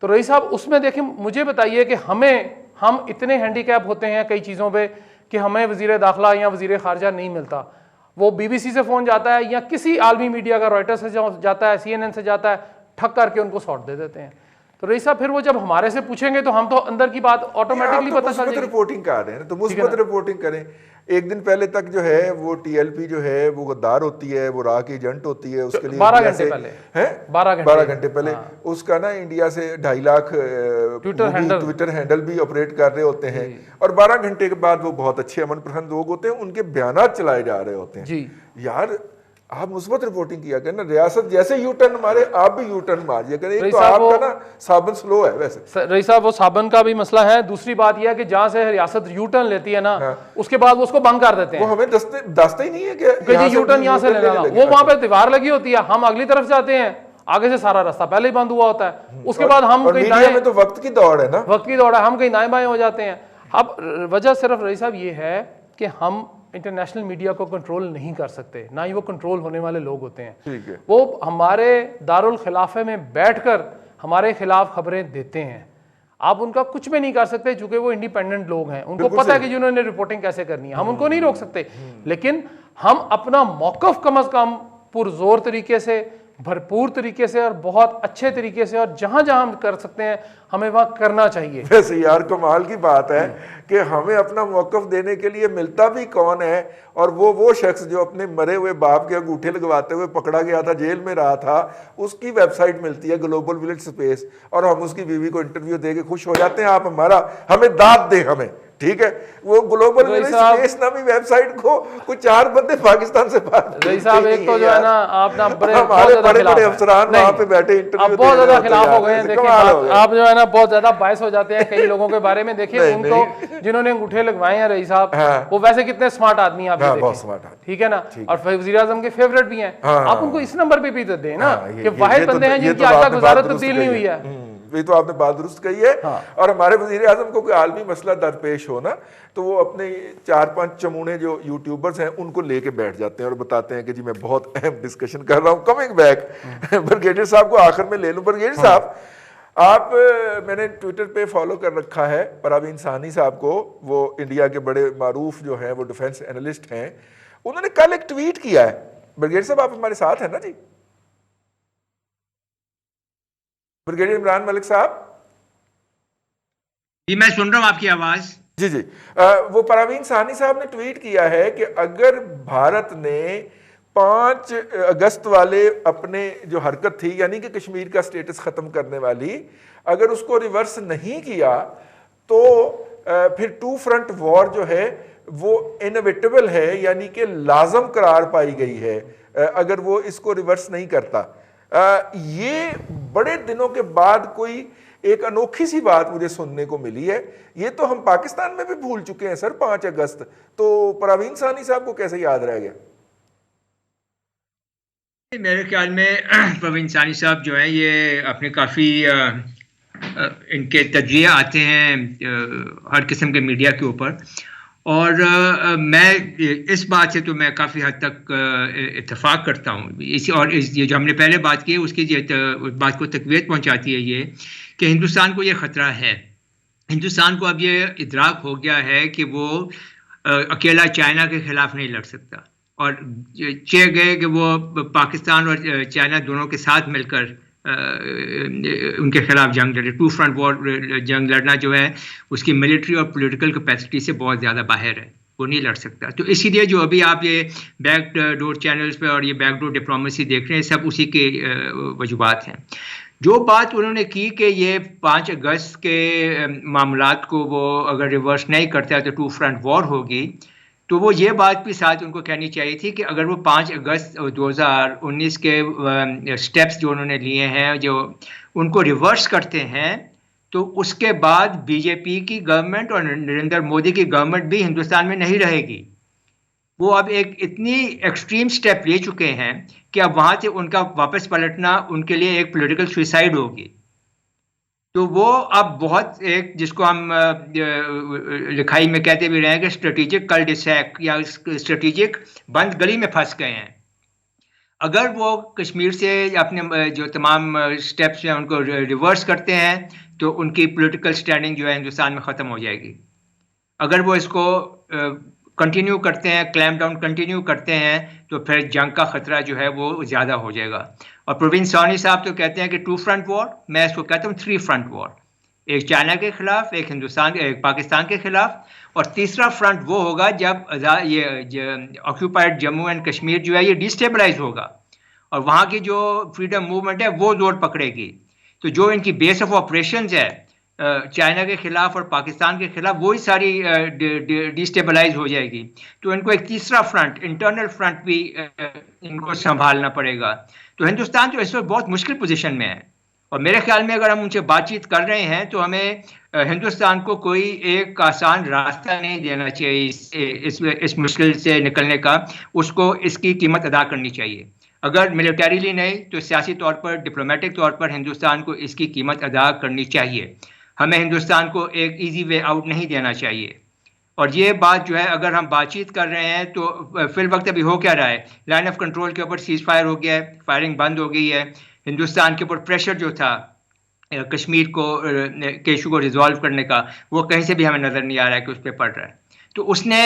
तो रईस साहब उसमें देखिए, मुझे बताइए कि हम इतने हैंडीकैप होते हैं कई चीज़ों पे कि हमें वज़ीर दाखिला या वज़ीर ख़ारजा नहीं मिलता। वो BBC से फ़ोन जाता है या किसी आलमी मीडिया का, रॉयटर्स से जाता है, CNN से जाता है, ठक करके उनको सॉर्ट दे देते हैं। तो रईस साहब फिर वो जब हमारे से पूछेंगे तो हम तो अंदर की बात ऑटोमेटिकली पता चल जाएगी। रिपोर्टिंग कर रहे हैं तो मुस्बत रिपोर्टिंग करें। एक दिन पहले तक जो है वो TLP जो है वो गद्दार होती है, वो राह की एजेंट होती है, उसके लिए 12 घंटे पहले है 12 घंटे पहले उसका ना इंडिया से 2.5 लाख ट्विटर हैंडल भी ऑपरेट कर रहे होते हैं, और 12 घंटे के बाद वो बहुत अच्छे अमन पसंद लोग होते हैं, उनके बयानात चलाए जा रहे होते हैं। जी यार आप मुस्बत रिपोर्टिंग किया करें ना, रियासत जैसे यू टर्न मारे आप भी यू टर्न मारिए करें। एक तो आपका ना साबन स्लो है वैसे रईस साहब, वो साबन का भी मसला है। दूसरी बात यह है कि जहां से रियासत यू टर्न लेती है ना, उसके बाद वो उसको बंद कर देते हैं। वो हमें दस्ते ही नहीं है कि यू टर्न यहाँ से लेना, वो वहां पे दीवार लगी होती है, हम अगली तरफ जाते हैं, आगे से सारा रास्ता पहले ही बंद हुआ होता है, उसके बाद हम कहीं दाएं में, तो वक्त की दौड़ है ना, वक्त की दौड़ है, हम कहीं दाएं बाएं हो जाते हैं। अब वजह सिर्फ रईस साहब ये है कि हम इंटरनेशनल मीडिया को कंट्रोल नहीं कर सकते, ना ही वो कंट्रोल होने वाले लोग होते हैं। ठीक है। वो हमारे दारुल खिलाफे में बैठकर हमारे खिलाफ खबरें देते हैं, आप उनका कुछ भी नहीं कर सकते, चूंकि वो इंडिपेंडेंट लोग हैं, उनको पता है कि जिन्होंने रिपोर्टिंग कैसे करनी है, हम उनको नहीं रोक सकते। लेकिन हम अपना मौकफ कम अज कम पुरजोर तरीके से भरपूर तरीके से और बहुत अच्छे तरीके से, और जहां जहां हम कर सकते हैं हमें वहां करना चाहिए। वैसे यार कमाल की बात है कि हमें अपना मौकफ देने के लिए मिलता भी कौन है, और वो शख्स जो अपने मरे हुए बाप के अंगूठे लगवाते हुए पकड़ा गया था, जेल में रहा था, उसकी वेबसाइट मिलती है ग्लोबल विलेज स्पेस, और हम उसकी बीवी को इंटरव्यू दे के खुश हो जाते हैं। आप हमें दाद दें, हमें ठीक है, वो ग्लोबल विलेज स्पेस नामी वेबसाइट को कुछ 4 बंदे पाकिस्तान से बात। रईस साहब एक तो जो है ना आप ना हमारे बड़े बड़े अफसरान वहां पे बैठे इंटरव्यू बहुत ज्यादा खिलाफ हो गए हैं। देखिए आप जो है ना बहुत ज्यादा बायस हो जाते हैं कई लोगों के बारे में। देखिए उनको जिन्होंने अंगूठे लगवाए हैं रईस साहब, वो वैसे कितने स्मार्ट आदमी आप देखें, ठीक है ना, और वज़ीर आज़म के फेवरेट भी हैं। आप उनको इस नंबर पे भी तो दें ना कि वाहिद बंदे हैं जिनकी आज तक वज़ारत तब्दील नहीं हुई है। ये तो आपने बात दुरुस्त कही है। और हमारे वजीर आजम को कोई आलमी मसला दरपेश हो ना, तो वो अपने 4-5 चमूने जो यूट्यूबर्स हैं उनको लेके बैठ जाते हैं और बताते हैं कि जी मैं बहुत अहम डिस्कशन कर रहा हूँ। कमिंग बैक ब्रिगेडियर साहब को आखिर में ले लूँ। ब्रिगेडियर साहब, आप मैंने ट्विटर पे फॉलो कर रखा है परवीन सानी साहब को, वो इंडिया के बड़े मारूफ जो हैं, वो डिफेंस एनालिस्ट हैं। उन्होंने कल एक ट्वीट किया है। ब्रिगेडियर साहब आप हमारे साथ हैं ना जी? ब्रिगेडियर इमरान मलिक साहब जी, मैं सुन रहा हूं आपकी आवाज। जी जी। वो परवीन सानी साहब ने ट्वीट किया है कि अगर भारत ने 5 अगस्त वाले अपने जो हरकत थी, यानी कि कश्मीर का स्टेटस खत्म करने वाली, अगर उसको रिवर्स नहीं किया तो फिर 2 फ्रंट वॉर जो है वो इनएविटेबल है, यानी कि लाजम करार पाई गई है अगर वो इसको रिवर्स नहीं करता। ये बड़े दिनों के बाद कोई एक अनोखी सी बात मुझे सुनने को मिली है। ये तो हम पाकिस्तान में भी भूल चुके हैं सर 5 अगस्त, तो परवीन सानी साहब को कैसे याद रह गया? मेरे ख्याल में परवीन सानी साहब जो है ये अपने काफ़ी इनके तजिए आते हैं हर किस्म के मीडिया के ऊपर, और मैं इस बात से तो मैं काफ़ी हद तक इत्तेफाक करता हूँ। ये जो हमने पहले बात की है उसकी उस बात को तक़वियत पहुँचाती है ये कि हिंदुस्तान को ये ख़तरा है। हिंदुस्तान को अब ये इदराक हो गया है कि वो अकेला चाइना के ख़िलाफ़ नहीं लड़ सकता, और चाहे गए कि वो पाकिस्तान और चाइना दोनों के साथ मिलकर उनके खिलाफ जंग लड़े। 2 फ्रंट वॉर जंग लड़ना जो है उसकी मिलिट्री और पॉलिटिकल कैपेसिटी से बहुत ज़्यादा बाहर है, वो नहीं लड़ सकता। तो इसीलिए जो अभी आप ये बैक डोर चैनल्स पे और ये बैक डोर डिप्लोमेसी देख रहे हैं, सब उसी के वजूहात हैं। जो बात उन्होंने की कि ये 5 अगस्त के मामलात को वो अगर रिवर्स नहीं करता तो 2 फ्रंट वॉर होगी, तो वो ये बात भी साथ उनको कहनी चाहिए थी कि अगर वो 5 अगस्त 2019 के स्टेप्स जो उन्होंने लिए हैं जो उनको रिवर्स करते हैं, तो उसके बाद बीजेपी की गवर्नमेंट और नरेंद्र मोदी की गवर्नमेंट भी हिंदुस्तान में नहीं रहेगी। वो अब एक इतनी एक्सट्रीम स्टेप ले चुके हैं कि अब वहाँ से उनका वापस पलटना उनके लिए एक पॉलिटिकल सुसाइड होगी। तो वो अब बहुत एक जिसको हम लिखाई में कहते भी रहे हैं कि स्ट्रेटेजिक कल डिसैक या स्ट्रेटेजिक बंद गली में फंस गए हैं। अगर वो कश्मीर से अपने जो तमाम स्टेप्स हैं उनको रिवर्स करते हैं तो उनकी पॉलिटिकल स्टैंडिंग जो है हिंदुस्तान में ख़त्म हो जाएगी। अगर वो इसको कंटिन्यू करते हैं, क्लैम्प डाउन कंटिन्यू करते हैं, तो फिर जंग का ख़तरा जो है वो ज़्यादा हो जाएगा। और प्रवीण सानी साहब तो कहते हैं कि 2 फ्रंट वॉर, मैं इसको कहता हूँ 3 फ्रंट वॉर, एक चाइना के खिलाफ, एक एक पाकिस्तान के खिलाफ, और तीसरा फ्रंट वो होगा जब ये ऑक्यूपाइड जम्मू एंड कश्मीर जो है ये डिस्टेबलाइज होगा और वहाँ की जो फ्रीडम मूवमेंट है वो जोर पकड़ेगी। तो जो इनकी बेस ऑफ ऑपरेशंस है चाइना के खिलाफ और पाकिस्तान के खिलाफ, वही सारी डिस्टेबलाइज हो जाएगी। तो इनको एक तीसरा फ्रंट, इंटरनल फ्रंट भी इनको संभालना पड़ेगा। तो हिंदुस्तान जो इस वक्त बहुत मुश्किल पोजीशन में है, और मेरे ख्याल में अगर हम उनसे बातचीत कर रहे हैं तो हमें हिंदुस्तान को कोई एक आसान रास्ता नहीं देना चाहिए इस मुश्किल से निकलने का। उसको इसकी कीमत अदा करनी चाहिए। अगर मिलिटरीली नहीं तो सियासी तौर पर, डिप्लोमेटिक तौर पर हिंदुस्तान को इसकी कीमत अदा करनी चाहिए। हमें हिंदुस्तान को एक इजी वे आउट नहीं देना चाहिए। और ये बात जो है अगर हम बातचीत कर रहे हैं तो फिल वक्त अभी हो क्या रहा है, लाइन ऑफ कंट्रोल के ऊपर सीज फायर हो गया है, फायरिंग बंद हो गई है। हिंदुस्तान के ऊपर प्रेशर जो था कश्मीर को के इशू को रिजॉल्व करने का, वो कहीं से भी हमें नज़र नहीं आ रहा है कि उस पर पड़ रहा है। तो उसने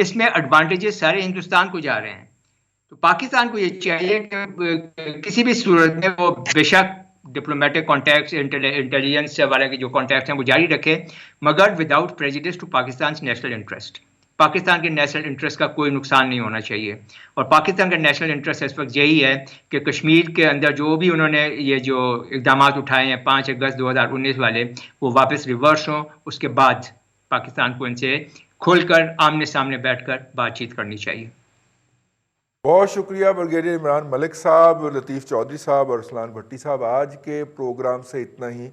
इसमें एडवांटेजेस सारे हिंदुस्तान को जा रहे हैं। तो पाकिस्तान को ये चाहिए कि किसी भी सूरत में वो बेशक डिप्लोमेटिक कॉन्टैक्ट्स, इंटेलिजेंस वाले के जो कॉन्टैक्ट्स हैं वो जारी रखे, मगर without prejudice to Pakistan national interest. Pakistan के नेशनल इंटरेस्ट का कोई नुकसान नहीं होना चाहिए। और पाकिस्तान का नेशनल इंटरेस्ट इस वक्त यही है कि कश्मीर के अंदर जो भी उन्होंने ये जो इकदाम उठाए हैं 5 अगस्त 2019 वाले, वो वापस रिवर्स हों। उसके बाद पाकिस्तान को इनसे खोलकर आमने सामने बैठकर बातचीत करनी चाहिए। बहुत शुक्रिया ब्रिगेडियर इमरान मलिक साहब, लतीफ़ चौधरी साहब और रसलान भट्टी साहब। आज के प्रोग्राम से इतना ही।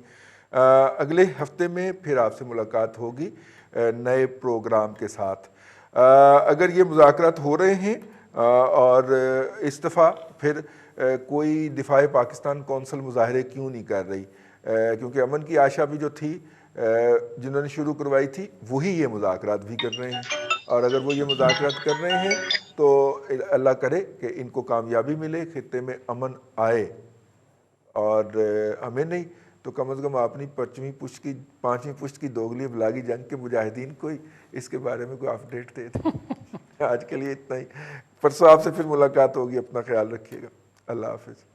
अगले हफ्ते में फिर आपसे मुलाकात होगी नए प्रोग्राम के साथ। अगर ये मुज़ाकरात हो रहे हैं और इस दफ़ा फिर कोई दिफाए पाकिस्तान कौंसल मुजाहरे क्यों नहीं कर रही, क्योंकि अमन की आशा भी जो थी जिन्होंने शुरू करवाई थी वही ये मुज़ाकरात भी कर रहे हैं। और अगर वो ये मुज़ाकरात कर रहे हैं तो अल्लाह करे कि इनको कामयाबी मिले, खित्ते में अमन आए, और हमें नहीं तो कम अज़ कम अपनी 5वीं पुश्त की दोगली बलागी जंग के मुजाहिदीन को ही इसके बारे में कोई अपडेट दे दें। आज के लिए इतना ही। परसों आपसे फिर मुलाकात होगी। अपना ख्याल रखिएगा। अल्लाह हाफिज़।